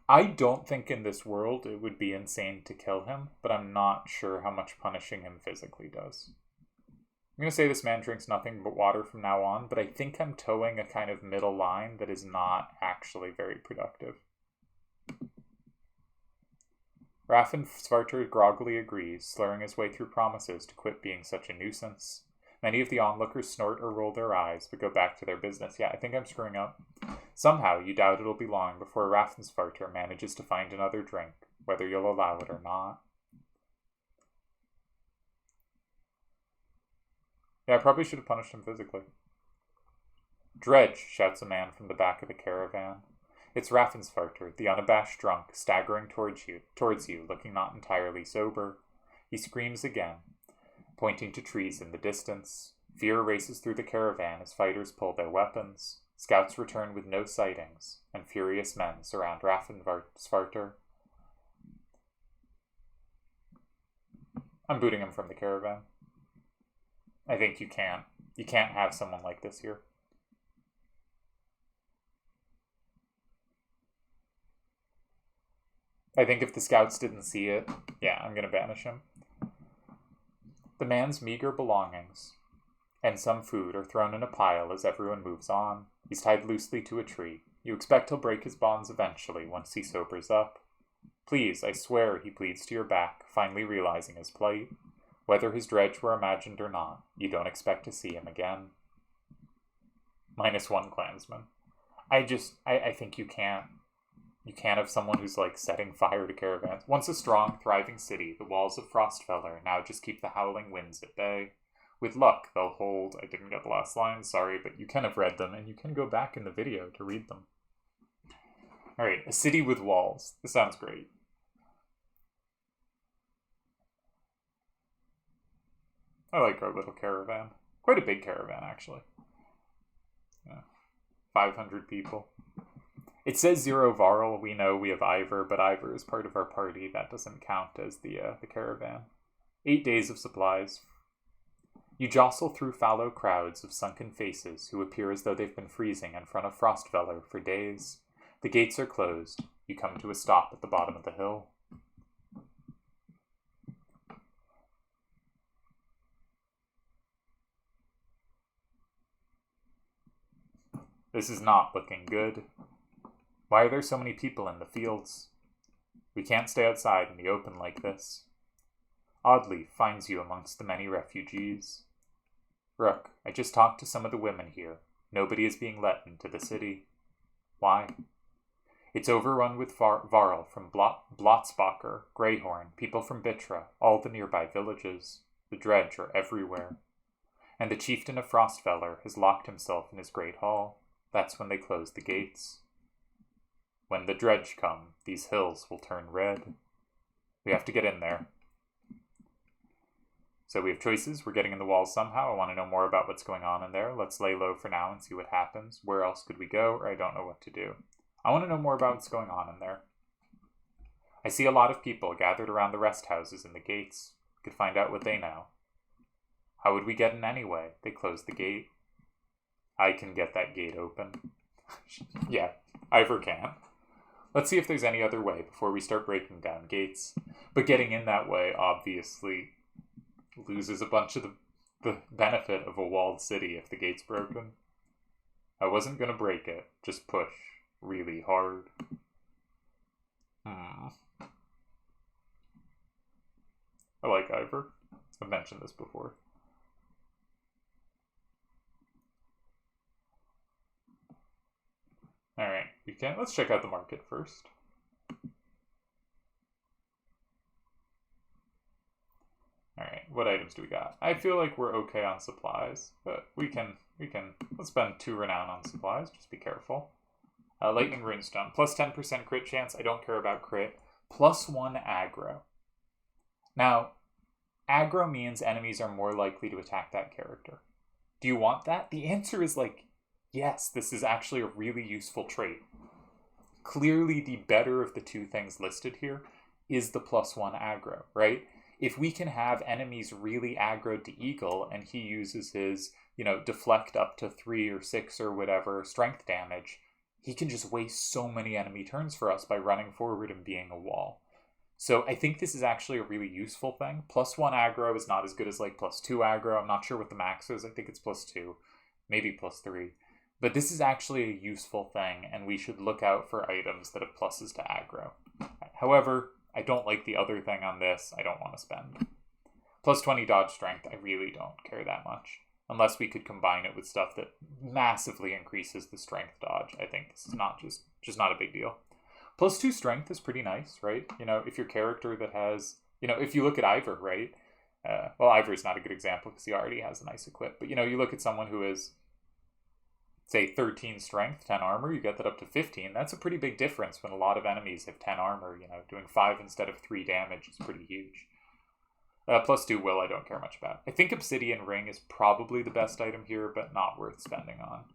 I don't think in this world it would be insane to kill him, but I'm not sure how much punishing him physically does. I'm going to say this man drinks nothing but water from now on, but I think I'm towing a kind of middle line that is not actually very productive. Raffenvarter groggily agrees, slurring his way through promises to quit being such a nuisance. Many of the onlookers snort or roll their eyes, but go back to their business. Yeah, I think I'm screwing up. Somehow, you doubt it'll be long before Raffenvarter manages to find another drink, whether you'll allow it or not. Yeah, I probably should have punished him physically. Dredge, shouts a man from the back of the caravan. It's Raffenvarter, the unabashed drunk, staggering towards you, looking not entirely sober. He screams again, pointing to trees in the distance. Fear races through the caravan as fighters pull their weapons. Scouts return with no sightings, and furious men surround Frostvellr. I'm booting him from the caravan. I think you can't. You can't have someone like this here. I think if the scouts didn't see it, yeah, I'm going to banish him. The man's meager belongings and some food are thrown in a pile as everyone moves on. He's tied loosely to a tree. You expect he'll break his bonds eventually once he sobers up. Please, I swear, he pleads to your back, finally realizing his plight. Whether his dredge were imagined or not, you don't expect to see him again. -1 clansman. I think you can't. You can't have someone who's like setting fire to caravans. Once a strong, thriving city, the walls of Frostvellr now just keep the howling winds at bay. With luck, they'll hold. I didn't get the last line, sorry, but you can have read them, and you can go back in the video to read them. Alright, a city with walls. This sounds great. I like our little caravan. Quite a big caravan, actually. Yeah. 500 people. It says 0 Varl. We know we have Iver, but Iver is part of our party. That doesn't count as the caravan. 8 days of supplies. You jostle through fallow crowds of sunken faces who appear as though they've been freezing in front of Frostvellr for days. The gates are closed. You come to a stop at the bottom of the hill. This is not looking good. Why are there so many people in the fields? We can't stay outside in the open like this. Oddleif finds you amongst the many refugees. Rook, I just talked to some of the women here. Nobody is being let into the city. Why? It's overrun with Varl from Blotzbacher, Greyhorn, people from Bitra, all the nearby villages. The dredge are everywhere. And the chieftain of Frostvellr has locked himself in his great hall. That's when they close the gates. When the dredge come, these hills will turn red. We have to get in there. So we have choices. We're getting in the walls somehow. I want to know more about what's going on in there. Let's lay low for now and see what happens. Where else could we go? Or I don't know what to do. I want to know more about what's going on in there. I see a lot of people gathered around the rest houses and the gates. We could find out what they know. How would we get in anyway? They closed the gate. I can get that gate open. Yeah, Iver can. Let's see if there's any other way before we start breaking down gates. But getting in that way obviously loses a bunch of the benefit of a walled city if the gate's broken. I wasn't going to break it, just push really hard. I like Iver. I've mentioned this before. Alright, let's check out the market first. Alright, what items do we got? I feel like we're okay on supplies, but let's spend 2 renown on supplies, just be careful. Lightning Runestone, plus 10% crit chance, I don't care about crit. +1 aggro. Now, aggro means enemies are more likely to attack that character. Do you want that? The answer is like, yes, this is actually a really useful trait. Clearly, the better of the 2 things listed here is the +1 aggro, right? If we can have enemies really aggroed to Ekkill and he uses his, deflect up to 3 or 6 or whatever strength damage, he can just waste so many enemy turns for us by running forward and being a wall. So I think this is actually a really useful thing. +1 aggro is not as good as like +2 aggro. I'm not sure what the max is. I think it's +2, maybe +3. But this is actually a useful thing, and we should look out for items that have pluses to aggro. However, I don't like the other thing on this. I don't want to spend. +20 dodge strength, I really don't care that much. Unless we could combine it with stuff that massively increases the strength dodge. I think this is not just not a big deal. +2 strength is pretty nice, right? If your character that has, if you look at Iver, right? Well, Iver's not a good example because he already has a nice equip. But, you look at someone who is, say, 13 strength, 10 armor, you get that up to 15. That's a pretty big difference when a lot of enemies have 10 armor. Doing 5 instead of 3 damage is pretty huge. +2 will, I don't care much about. I think Obsidian Ring is probably the best item here, but not worth spending on.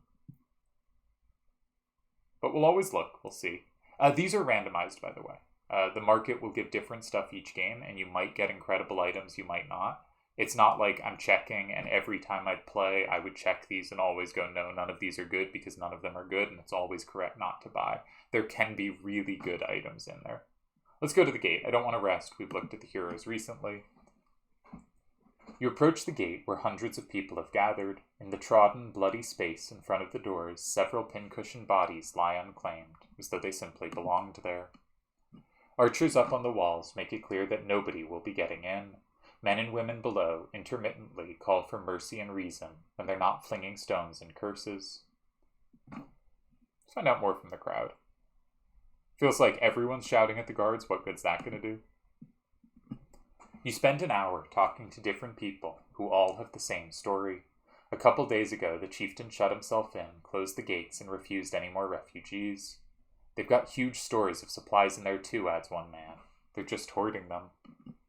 But we'll always look. We'll see. These are randomized, by the way. The market will give different stuff each game, and you might get incredible items, you might not. It's not like I'm checking, and every time I play, I would check these and always go, no, none of these are good, because none of them are good, and it's always correct not to buy. There can be really good items in there. Let's go to the gate. I don't want to rest. We've looked at the heroes recently. You approach the gate where hundreds of people have gathered. In the trodden, bloody space in front of the doors, several pincushioned bodies lie unclaimed, as though they simply belonged there. Archers up on the walls make it clear that nobody will be getting in. Men and women below intermittently call for mercy and reason when they're not flinging stones and curses. Let's find out more from the crowd. Feels like everyone's shouting at the guards. What good's that going to do? You spend an hour talking to different people who all have the same story. A couple days ago, the chieftain shut himself in, closed the gates, and refused any more refugees. They've got huge stores of supplies in there too, adds one man. They're just hoarding them.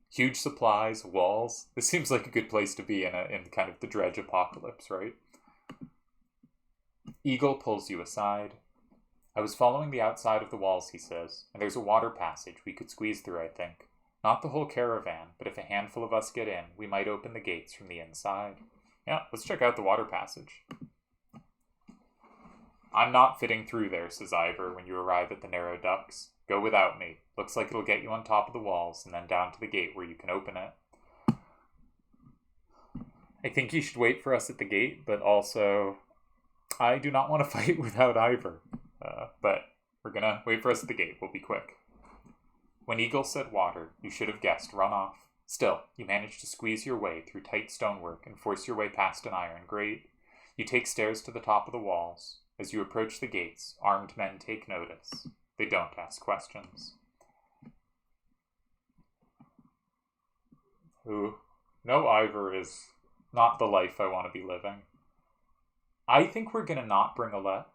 Huge supplies, walls. This seems like a good place to be in kind of the dredge apocalypse, right? Ekkill pulls you aside. I was following the outside of the walls, he says, and there's a water passage we could squeeze through, I think. Not the whole caravan, but if a handful of us get in, we might open the gates from the inside. Yeah, let's check out the water passage. I'm not fitting through there, says Iver when you arrive at the narrow ducts. Go without me. Looks like it'll get you on top of the walls and then down to the gate where you can open it. I think you should wait for us at the gate, but also I do not want to fight without Iver. But we're gonna wait for us at the gate. We'll be quick. When Ekkill said water, you should have guessed runoff. Still, you manage to squeeze your way through tight stonework and force your way past an iron grate. You take stairs to the top of the walls. As you approach the gates, armed men take notice. They don't ask questions. Ooh, no, Iver is not the life I want to be living. I think we're going to not bring Oddleif.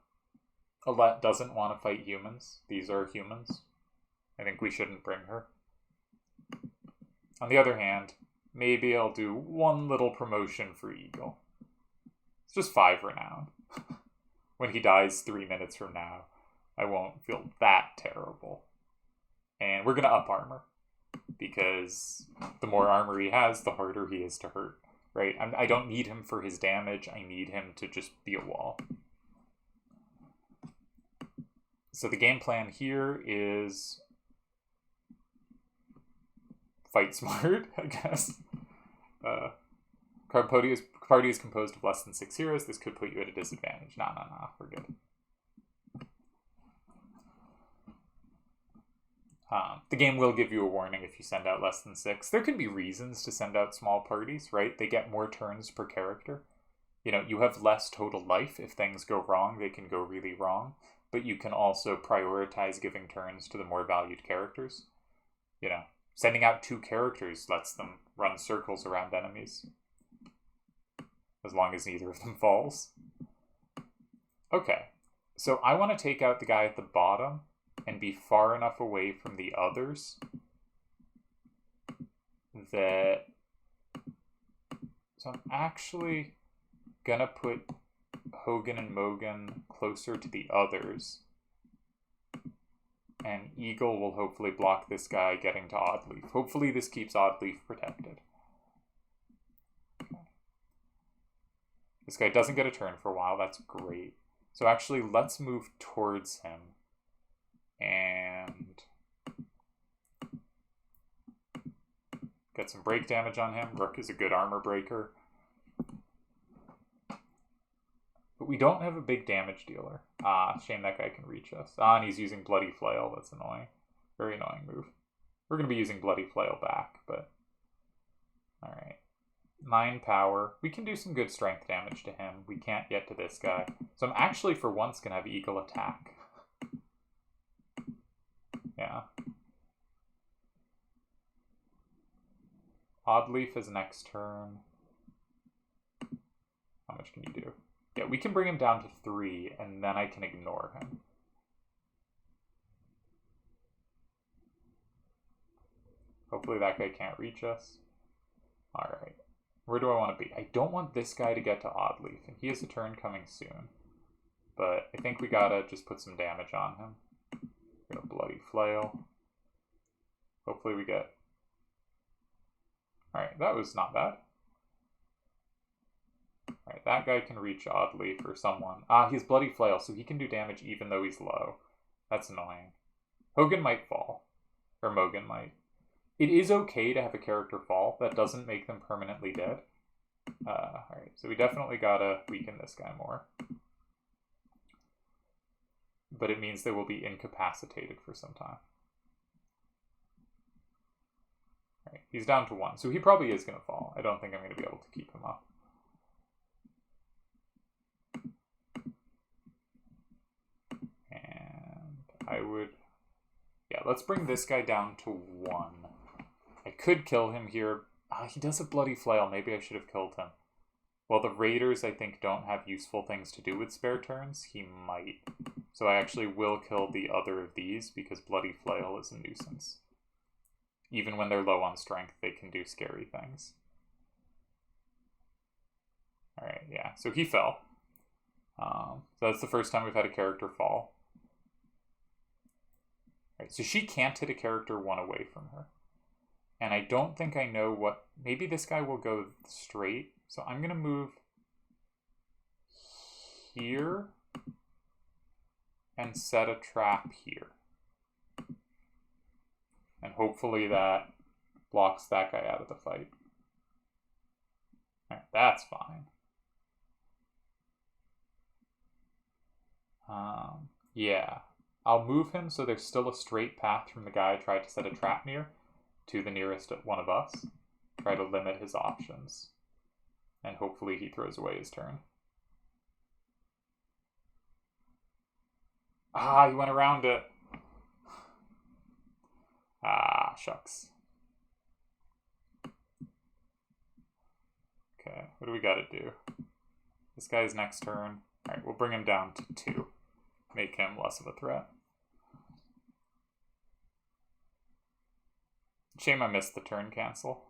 Oddleif doesn't want to fight humans. These are humans. I think we shouldn't bring her. On the other hand, maybe I'll do one little promotion for Ekkill. It's just 5 renown. When he dies 3 minutes from now, I won't feel that terrible. And we're going to up armor. Because the more armor he has, the harder he is to hurt. Right? I don't need him for his damage. I need him to just be a wall. So the game plan here is fight smart, I guess. Party is composed of less than 6 heroes. This could put you at a disadvantage. Nah, we're good. The game will give you a warning if you send out less than 6. There can be reasons to send out small parties, right? They get more turns per character. You know, you have less total life. If things go wrong, they can go really wrong. But you can also prioritize giving turns to the more valued characters. You know, sending out 2 characters lets them run circles around enemies. As long as neither of them falls. Okay, so I want to take out the guy at the bottom and be far enough away from the others that... So I'm actually gonna put Hogun and Mogun closer to the others. And Ekkill will hopefully block this guy getting to Oddleif. Hopefully this keeps Oddleif protected. Okay. This guy doesn't get a turn for a while. That's great. So actually, let's move towards him. And get some break damage on him. Rook is a good armor breaker. But we don't have a big damage dealer. Shame that guy can reach us. And he's using Bloody Flail. That's annoying. Very annoying move. We're going to be using Bloody Flail back, but... Alright. 9 power. We can do some good strength damage to him. We can't get to this guy. So I'm actually, for once, going to have Ekkill attack. Yeah. Oddleif is next turn. How much can you do? Yeah, we can bring him down to 3, and then I can ignore him. Hopefully that guy can't reach us. Alright. Where do I want to be? I don't want this guy to get to Oddleif, and he has a turn coming soon. but I think we gotta just put some damage on him. Get a bloody flail. Hopefully we get... Alright, that was not bad. Alright, that guy can reach Oddleif or someone. Ah, he's bloody flail, so he can do damage even though he's low. That's annoying. Hogun might fall. Or Mogun might. It is okay to have a character fall. That doesn't make them permanently dead. Alright, so we definitely gotta weaken this guy more. But it means they will be incapacitated for some time. Alright, he's down to 1, so he probably is going to fall. I don't think I'm going to be able to keep him up. And I would... Yeah, let's bring this guy down to 1. I could kill him here. He does have bloody flail. Maybe I should have killed him. Well, the raiders, I think, don't have useful things to do with spare turns. He might. So I actually will kill the other of these because bloody flail is a nuisance. Even when they're low on strength, they can do scary things. Alright, yeah. So he fell. So that's the first time we've had a character fall. Alright, so she can't hit a character 1 away from her. And I don't think I know what... Maybe this guy will go straight. So I'm going to move here and set a trap here. And hopefully that blocks that guy out of the fight. Alright, that's fine. Yeah. I'll move him so there's still a straight path from the guy I tried to set a trap near to the nearest one of us. Try to limit his options. And hopefully he throws away his turn. Ah, he went around it. Ah, shucks. Okay, what do we gotta do? This guy's next turn. Alright, we'll bring him down to 2. Make him less of a threat. Shame I missed the turn cancel.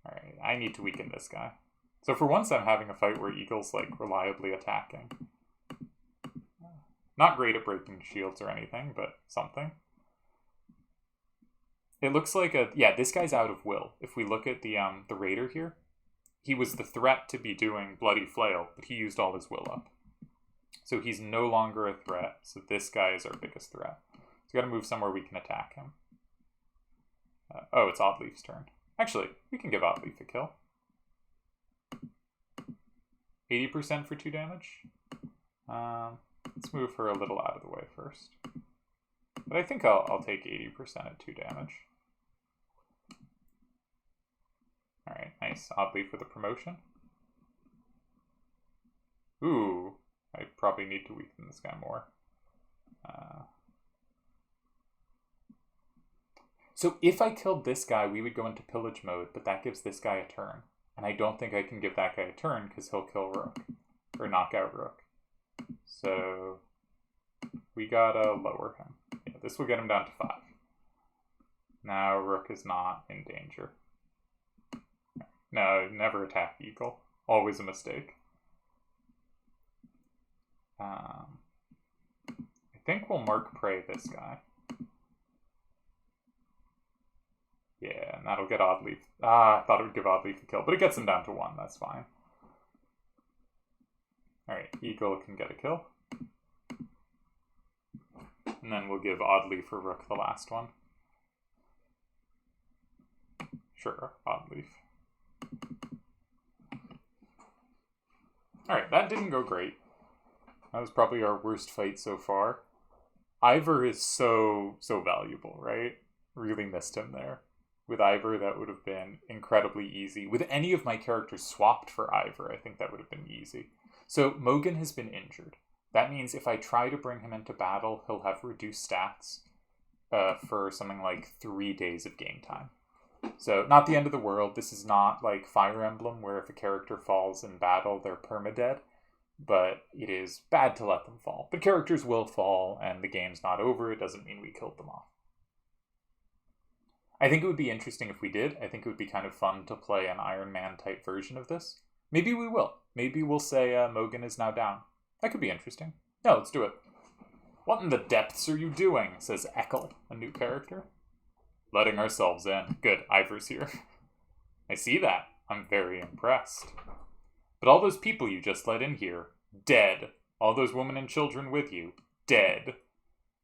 Alright, I need to weaken this guy. So for once I'm having a fight where Eagle's like reliably attacking. Not great at breaking shields or anything, but something. It looks like a... Yeah, this guy's out of will. If we look at the raider here, he was the threat to be doing bloody flail, but he used all his will up. So he's no longer a threat, so this guy is our biggest threat. So we gotta move somewhere we can attack him. Oh, it's Oddleif's turn. Actually, we can give Oddleif a kill. 80% for 2 damage. Let's move her a little out of the way first. But I think I'll take 80% at 2 damage. Alright, nice. Oddleif for the promotion. Ooh, I probably need to weaken this guy more. So if I killed this guy, we would go into pillage mode, but that gives this guy a turn. And I don't think I can give that guy a turn because he'll kill Rook. Or knock out Rook. So we gotta lower him. Yeah, this will get him down to 5. Now Rook is not in danger. No, never attack Ekkill. Always a mistake. I think we'll mark prey this guy. Yeah, and that'll get Oddleif. I thought it would give Oddleif a kill, but it gets him down to 1. That's fine. Alright, Ekkill can get a kill. And then we'll give Oddleif or Rook the last one. Sure, Oddleif. Alright, that didn't go great. That was probably our worst fight so far. Iver is so valuable, right? Really missed him there. With Iver, that would have been incredibly easy. With any of my characters swapped for Iver, I think that would have been easy. So, Mogun has been injured. That means if I try to bring him into battle, he'll have reduced stats for something like 3 days of game time. So, not the end of the world. This is not like Fire Emblem, where if a character falls in battle, they're permadead. But it is bad to let them fall. But characters will fall, and the game's not over. It doesn't mean we killed them off. I think it would be interesting if we did. I think it would be kind of fun to play an Iron Man type version of this. Maybe we will. Maybe we'll say Mogun is now down. That could be interesting. Yeah, let's do it. What in the depths are you doing? Says Ekkill, a new character. Letting ourselves in. Good, Iver's here. I see that. I'm very impressed. But all those people you just let in here, dead. All those women and children with you, dead.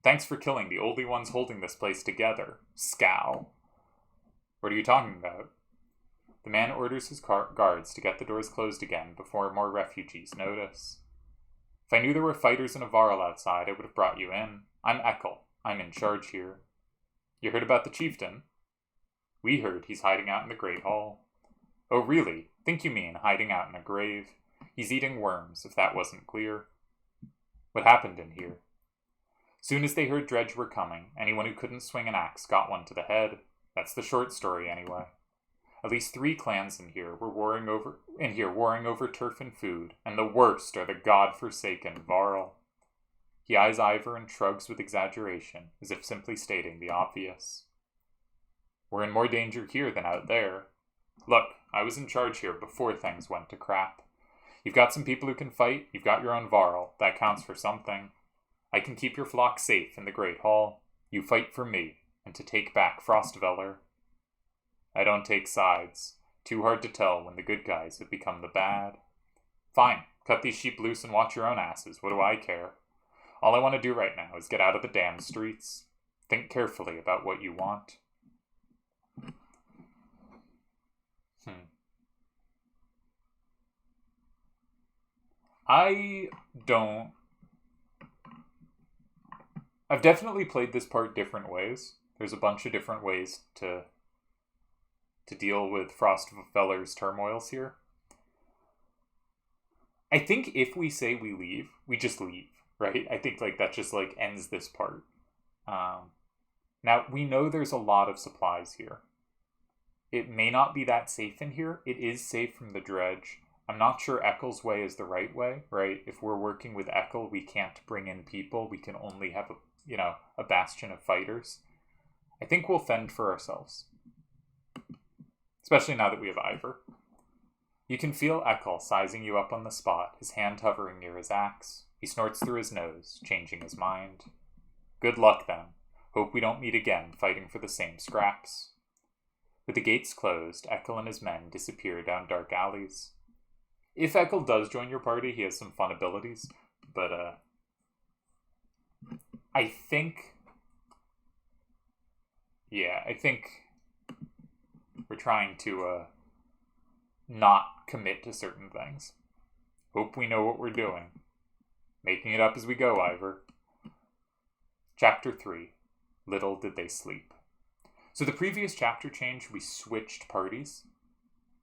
Thanks for killing the only ones holding this place together. Scowl. What are you talking about? The man orders his guards to get the doors closed again before more refugees notice. If I knew there were fighters and a Varl outside, I would have brought you in. I'm Ekkill. I'm in charge here. You heard about the chieftain? We heard he's hiding out in the Great Hall. Oh, really? Think you mean hiding out in a grave? He's eating worms, if that wasn't clear. What happened in here? Soon as they heard Dredge were coming, anyone who couldn't swing an axe got one to the head. That's the short story, anyway. At least 3 clans in here were warring over turf and food, and the worst are the god-forsaken Varl. He eyes Iver and shrugs with exaggeration, as if simply stating the obvious. We're in more danger here than out there. Look, I was in charge here before things went to crap. You've got some people who can fight, you've got your own Varl, that counts for something. I can keep your flock safe in the Great Hall. You fight for me, and to take back Frostvellr. I don't take sides. Too hard to tell when the good guys have become the bad. Fine, cut these sheep loose and watch your own asses, what do I care? All I want to do right now is get out of the damn streets. Think carefully about what you want. I've definitely played this part different ways. There's a bunch of different ways to deal with Frostvellr's turmoils here. I think if we say we leave, we just leave, right? I think that just ends this part. Now, we know there's a lot of supplies here. It may not be that safe in here. It is safe from the dredge. I'm not sure Ekkill's way is the right way, right? If we're working with Ekkill, we can't bring in people. We can only have a bastion of fighters. I think we'll fend for ourselves. Especially now that we have Iver. You can feel Ekkill sizing you up on the spot, his hand hovering near his axe. He snorts through his nose, changing his mind. Good luck, then. Hope we don't meet again, fighting for the same scraps. With the gates closed, Ekkill and his men disappear down dark alleys. If Ekkill does join your party, he has some fun abilities, but I think we're trying to not commit to certain things. Hope we know what we're doing. Making it up as we go, Iver. Chapter 3. Little did they sleep. So the previous chapter change, we switched parties.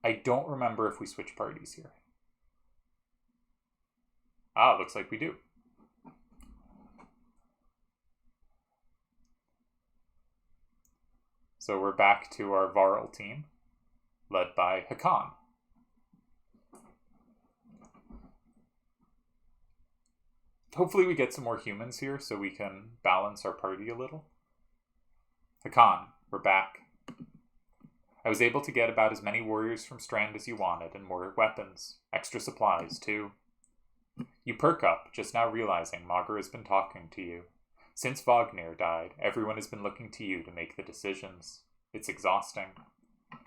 I don't remember if we switched parties here. It looks like we do. So we're back to our Varl team, led by Hogun. Hopefully we get some more humans here so we can balance our party a little. Hogun, we're back. I was able to get about as many warriors from Strand as you wanted, and more weapons. Extra supplies, too. You perk up, just now realizing Maugr has been talking to you. Since Wagner died, everyone has been looking to you to make the decisions. It's exhausting.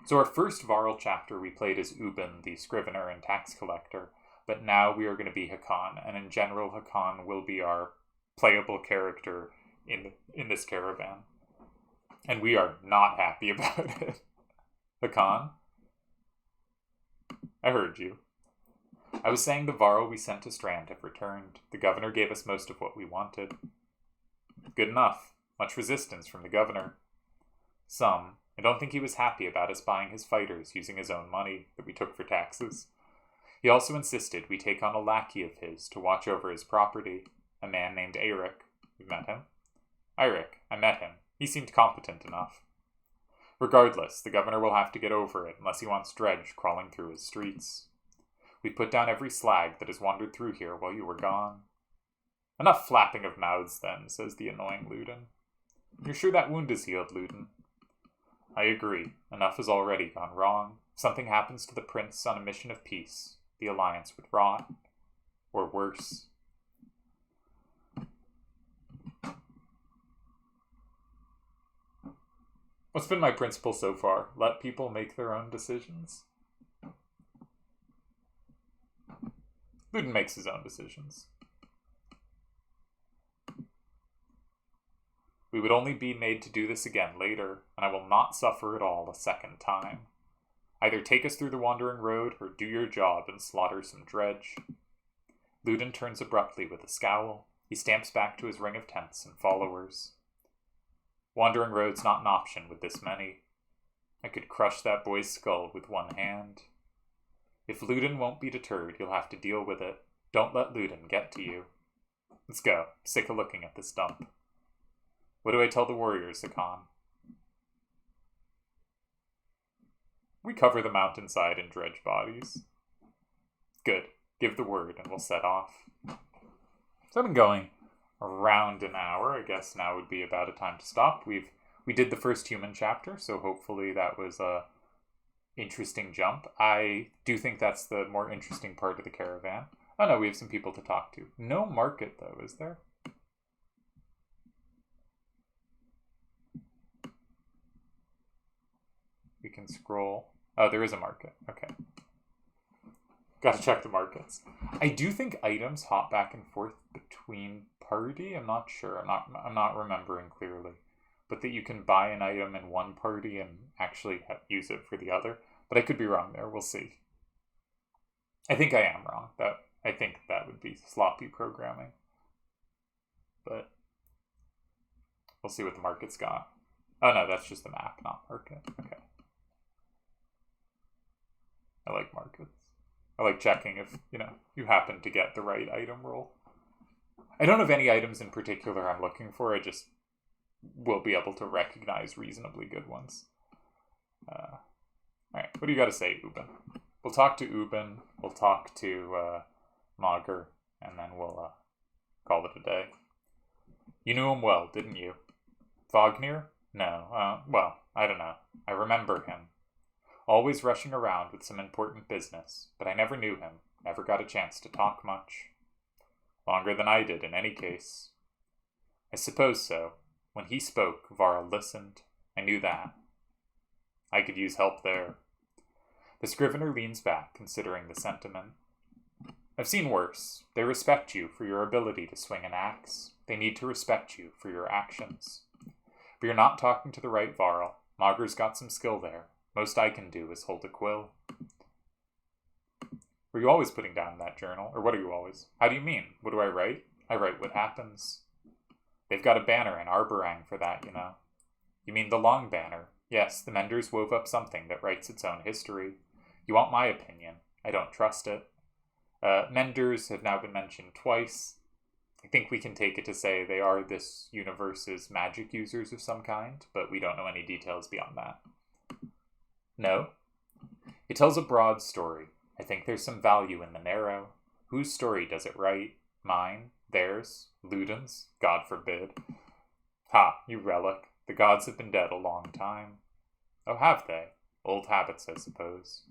So our first Varl chapter we played as Ubin, the scrivener and tax collector, but now we are going to be Hogun, and in general Hogun will be our playable character in this caravan. And we are not happy about it. Hogun? I heard you. I was saying the Varl we sent to Strand have returned. The governor gave us most of what we wanted. Good enough. Much resistance from the governor. Some. I don't think he was happy about us buying his fighters using his own money that we took for taxes. He also insisted we take on a lackey of his to watch over his property, a man named Eirik. You've met him? Eirik, I met him. He seemed competent enough. Regardless, the governor will have to get over it unless he wants Dredge crawling through his streets. We put down every slag that has wandered through here while you were gone. Enough flapping of mouths, then, says the annoying Ludin. You're sure that wound is healed, Ludin? I agree. Enough has already gone wrong. If something happens to the prince on a mission of peace, the alliance would rot. Or worse. What's been my principle so far? Let people make their own decisions. Ludin makes his own decisions. We would only be made to do this again later, and I will not suffer it all a second time. Either take us through the wandering road, or do your job and slaughter some dredge. Ludin turns abruptly with a scowl. He stamps back to his ring of tents and followers. Wandering road's not an option with this many. I could crush that boy's skull with one hand. If Ludin won't be deterred, you'll have to deal with it. Don't let Ludin get to you. Let's go. Sick of looking at this dump. What do I tell the warriors, Hakan? We cover the mountainside in dredge bodies. Good. Give the word and we'll set off. So I've been going around an hour. I guess now would be about a time to stop. We did the first human chapter, so hopefully that was a interesting jump. I do think that's the more interesting part of the caravan. Oh no, we have some people to talk to. No market though, is there? We can scroll. Oh, there is a market. Okay. Gotta check the markets. I do think items hop back and forth between party. I'm not sure. I'm not remembering clearly. But that you can buy an item in one party and actually use it for the other. But I could be wrong there. We'll see. I think I am wrong. I think that would be sloppy programming. But we'll see what the market's got. Oh no, that's just the map, not market. Okay. I like markets. I like checking if, you happen to get the right item roll. I don't have any items in particular I'm looking for. I just will be able to recognize reasonably good ones. Alright, what do you got to say, Ubin? We'll talk to Ubin. We'll talk to Magur. And then we'll call it a day. You knew him well, didn't you? Vognir? No. Well, I don't know. I remember him. Always rushing around with some important business, but I never knew him, never got a chance to talk much. Longer than I did, in any case. I suppose so. When he spoke, Varl listened. I knew that. I could use help there. The scrivener leans back, considering the sentiment. I've seen worse. They respect you for your ability to swing an axe. They need to respect you for your actions. But you're not talking to the right Varl. Magur's got some skill there. Most I can do is hold a quill. Were you always putting down in that journal? Or what are you always? How do you mean? What do I write? I write what happens. They've got a banner in Arborang for that, You mean the long banner? Yes, the Menders wove up something that writes its own history. You want my opinion? I don't trust it. Menders have now been mentioned twice. I think we can take it to say they are this universe's magic users of some kind, but we don't know any details beyond that. No? It tells a broad story. I think there's some value in the narrow. Whose story does it write? Mine? Theirs? Ludin's? God forbid. Ha, you relic. The gods have been dead a long time. Oh, have they? Old habits, I suppose.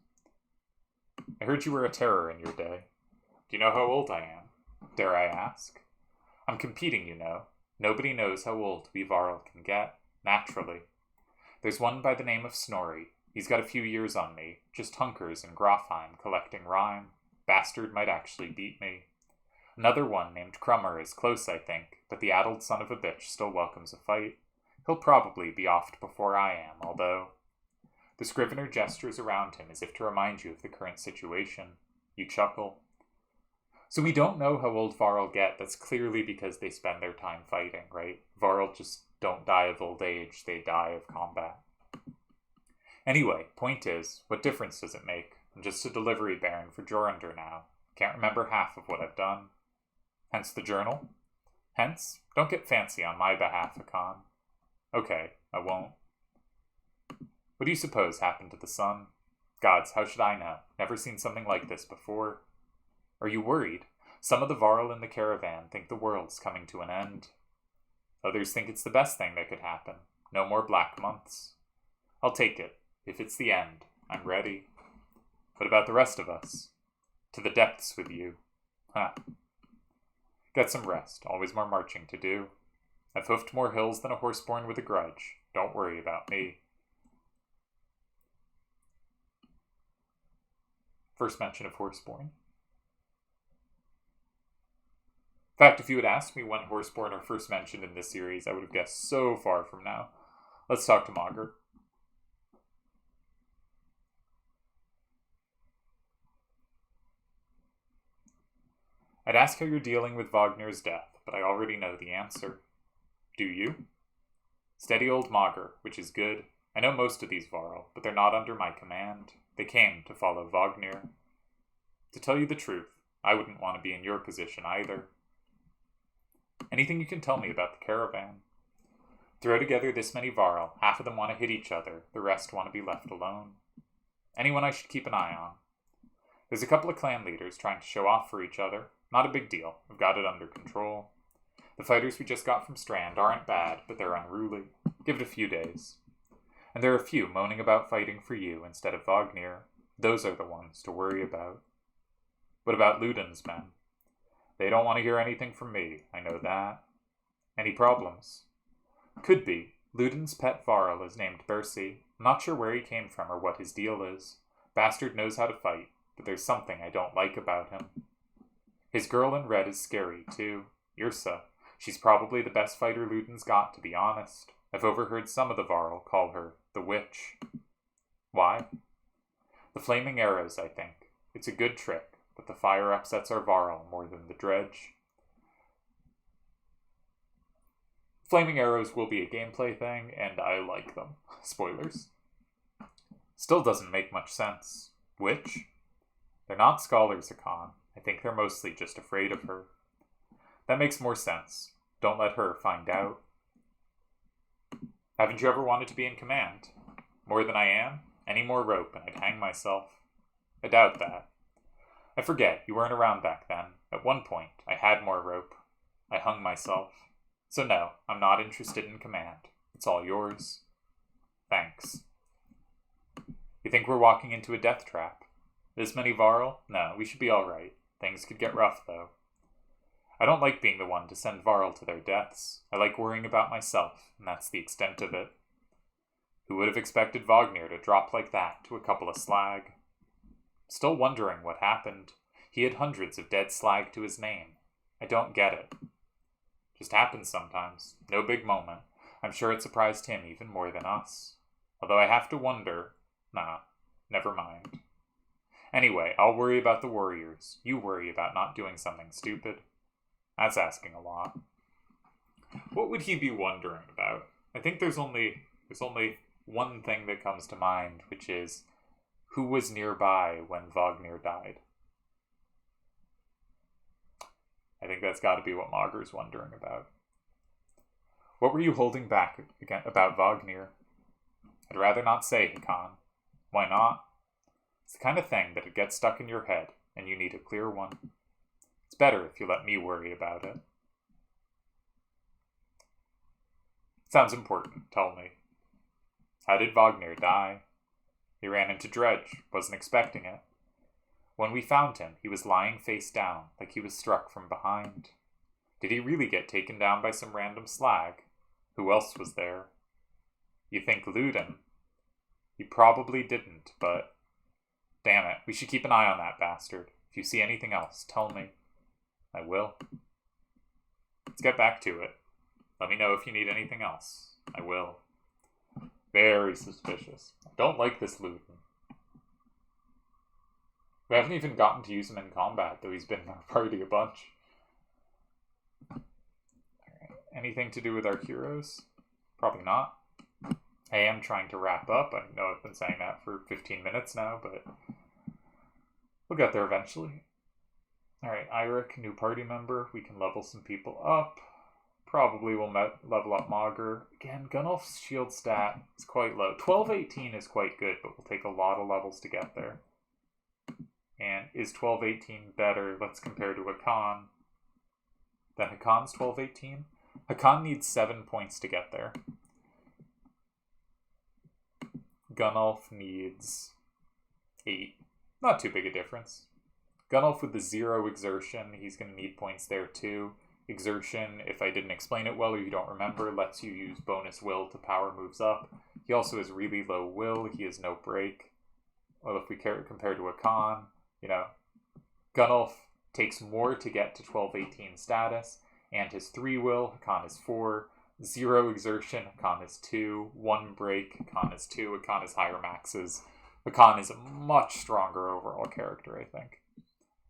I heard you were a terror in your day. Do you know how old I am? Dare I ask? I'm competing, Nobody knows how old we Varl can get, naturally. There's one by the name of Snorri. He's got a few years on me, just hunkers in Grofheim collecting rhyme. Bastard might actually beat me. Another one named Crummer is close, I think, but the addled son of a bitch still welcomes a fight. He'll probably be offed before I am, although... The scrivener gestures around him as if to remind you of the current situation. You chuckle. So we don't know how old Varl get. That's clearly because they spend their time fighting, right? Varl just don't die of old age, they die of combat. Anyway, point is, what difference does it make? I'm just a delivery baron for Jorundr now. Can't remember half of what I've done. Hence the journal? Hence, don't get fancy on my behalf, Hakan. Okay, I won't. What do you suppose happened to the sun? Gods, how should I know? Never seen something like this before. Are you worried? Some of the Varl in the caravan think the world's coming to an end. Others think it's the best thing that could happen. No more black months. I'll take it. If it's the end, I'm ready. What about the rest of us? To the depths with you. Get some rest. Always more marching to do. I've hoofed more hills than a horse born with a grudge. Don't worry about me. First mention of Horseborn. In fact, if you had asked me when Horseborn are first mentioned in this series, I would have guessed so far from now. Let's talk to Mogur. I'd ask how you're dealing with Wagner's death, but I already know the answer. Do you? Steady old Mogur, which is good. I know most of these Varl, but they're not under my command. They came to follow Wagner. To tell you the truth, I wouldn't want to be in your position either. Anything you can tell me about the caravan? Throw together this many Varl, half of them want to hit each other, the rest want to be left alone. Anyone I should keep an eye on? There's a couple of clan leaders trying to show off for each other. Not a big deal, I've got it under control. The fighters we just got from Strand aren't bad, but they're unruly. Give it a few days. And there are a few moaning about fighting for you instead of Wagner. Those are the ones to worry about. What about Ludin's men? They don't want to hear anything from me, I know that. Any problems? Could be. Ludin's pet Varl is named Bercy. I'm not sure where he came from or what his deal is. Bastard knows how to fight, but there's something I don't like about him. His girl in red is scary, too. Yrsa. She's probably the best fighter Ludin's got, to be honest. I've overheard some of the Varl call her the Witch. Why? The flaming arrows, I think. It's a good trick, but the fire upsets our Varl more than the dredge. Flaming arrows will be a gameplay thing, and I like them. Spoilers. Still doesn't make much sense. Witch? They're not scholars, Ekkill. I think they're mostly just afraid of her. That makes more sense. Don't let her find out. Haven't you ever wanted to be in command? More than I am? Any more rope and I'd hang myself. I doubt that. I forget, you weren't around back then. At one point, I had more rope. I hung myself. So no, I'm not interested in command. It's all yours. Thanks. You think we're walking into a death trap? This many Varl? No, we should be all right. Things could get rough, though. I don't like being the one to send Varl to their deaths. I like worrying about myself, and that's the extent of it. Who would have expected Wagner to drop like that to a couple of slag? Still wondering what happened. He had hundreds of dead slag to his name. I don't get it. Just happens sometimes. No big moment. I'm sure it surprised him even more than us. Although I have to wonder... Nah, never mind. Anyway, I'll worry about the warriors. You worry about not doing something stupid. That's asking a lot. What would he be wondering about? I think there's only one thing that comes to mind, which is who was nearby when Wagner died. I think that's got to be what Mogur's wondering about. What were you holding back again about Wagner? I'd rather not say, Ekkill. Why not? It's the kind of thing that it gets stuck in your head, and you need a clear one. It's better if you let me worry about it. Sounds important, tell me. How did Wagner die? He ran into Dredge, wasn't expecting it. When we found him, he was lying face down, like he was struck from behind. Did he really get taken down by some random slag? Who else was there? You think Ludin? He probably didn't, but... Damn it, we should keep an eye on that bastard. If you see anything else, tell me. I will. Let's get back to it. Let me know if you need anything else. I will. Very suspicious. I don't like this Ludin. We haven't even gotten to use him in combat, though he's been in our party a bunch. Alright. Anything to do with our heroes? Probably not. I am trying to wrap up. I know I've been saying that for 15 minutes now, but we'll get there eventually. Alright, Eirik, new party member. We can level some people up. Probably will level up Mogur. Again, Gunnulf's shield stat is quite low. 1218 is quite good, but will take a lot of levels to get there. And is 1218 better? Let's compare to Ekkill. Then Hakon's 1218. Ekkill needs 7 points to get there. Gunnulf needs 8. Not too big a difference. Gunnulf with the 0 exertion, he's going to need points there too. Exertion, if I didn't explain it well or you don't remember, lets you use bonus will to power moves up. He also has really low will. He has no break. Well, if we compare to Ekkill, You know, Gunnulf takes more to get to 12-18 status, and his 3 will, Hakan is 4, 0 exertion, Hakan is 2, 1 break, Hakan is 2, Hakan is higher maxes. Hakan is a much stronger overall character, I think.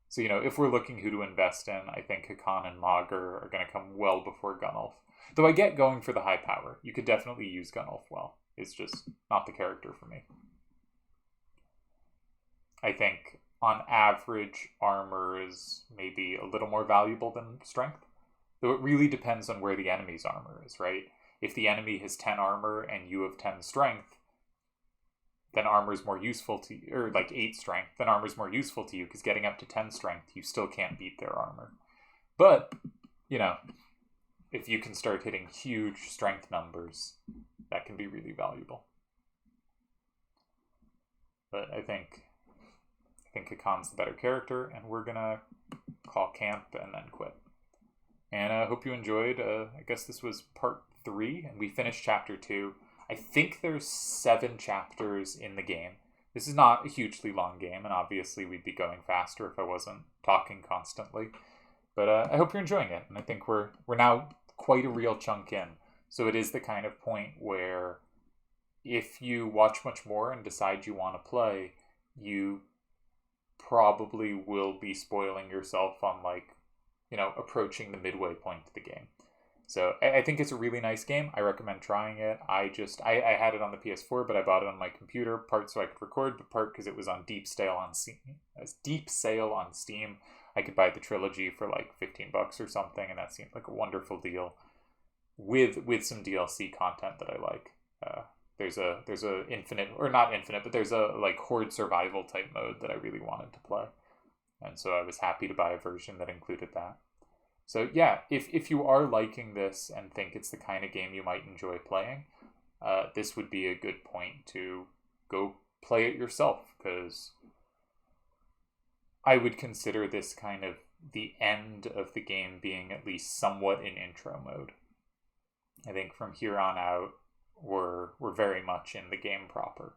So, you know, if we're looking who to invest in, I think Hogun and Mogun are going to come well before Gunnulf. Though I get going for the high power. You could definitely use Gunnulf well. It's just not the character for me. I think, on average, armor is maybe a little more valuable than strength. Though it really depends on where the enemy's armor is, right? If the enemy has 10 armor and you have 10 strength, then armor is more useful to you, or like 8 strength, then armor is more useful to you, because getting up to 10 strength, you still can't beat their armor. But, you know, if you can start hitting huge strength numbers, that can be really valuable. But I think Hakon's the better character, and we're gonna call camp and then quit. And I hope you enjoyed. I guess this was part 3, and we finished chapter 2. I think there's 7 chapters in the game. This is not a hugely long game, and obviously we'd be going faster if I wasn't talking constantly. But I hope you're enjoying it, and I think we're now quite a real chunk in. So it is the kind of point where if you watch much more and decide you want to play, you probably will be spoiling yourself on, like, you know, approaching the midway point of the game. So I think it's a really nice game. I recommend trying it. I had it on the PS4, but I bought it on my computer, part so I could record, but part because it was on deep sale on Steam. I could buy the trilogy for like $15 or something, and that seemed like a wonderful deal with some DLC content that I like. There's a infinite, or not infinite, but there's a like horde survival type mode that I really wanted to play. And so I was happy to buy a version that included that. So yeah, if you are liking this and think it's the kind of game you might enjoy playing, this would be a good point to go play it yourself, because I would consider this kind of the end of the game being at least somewhat in intro mode. I think from here on out, we're very much in the game proper.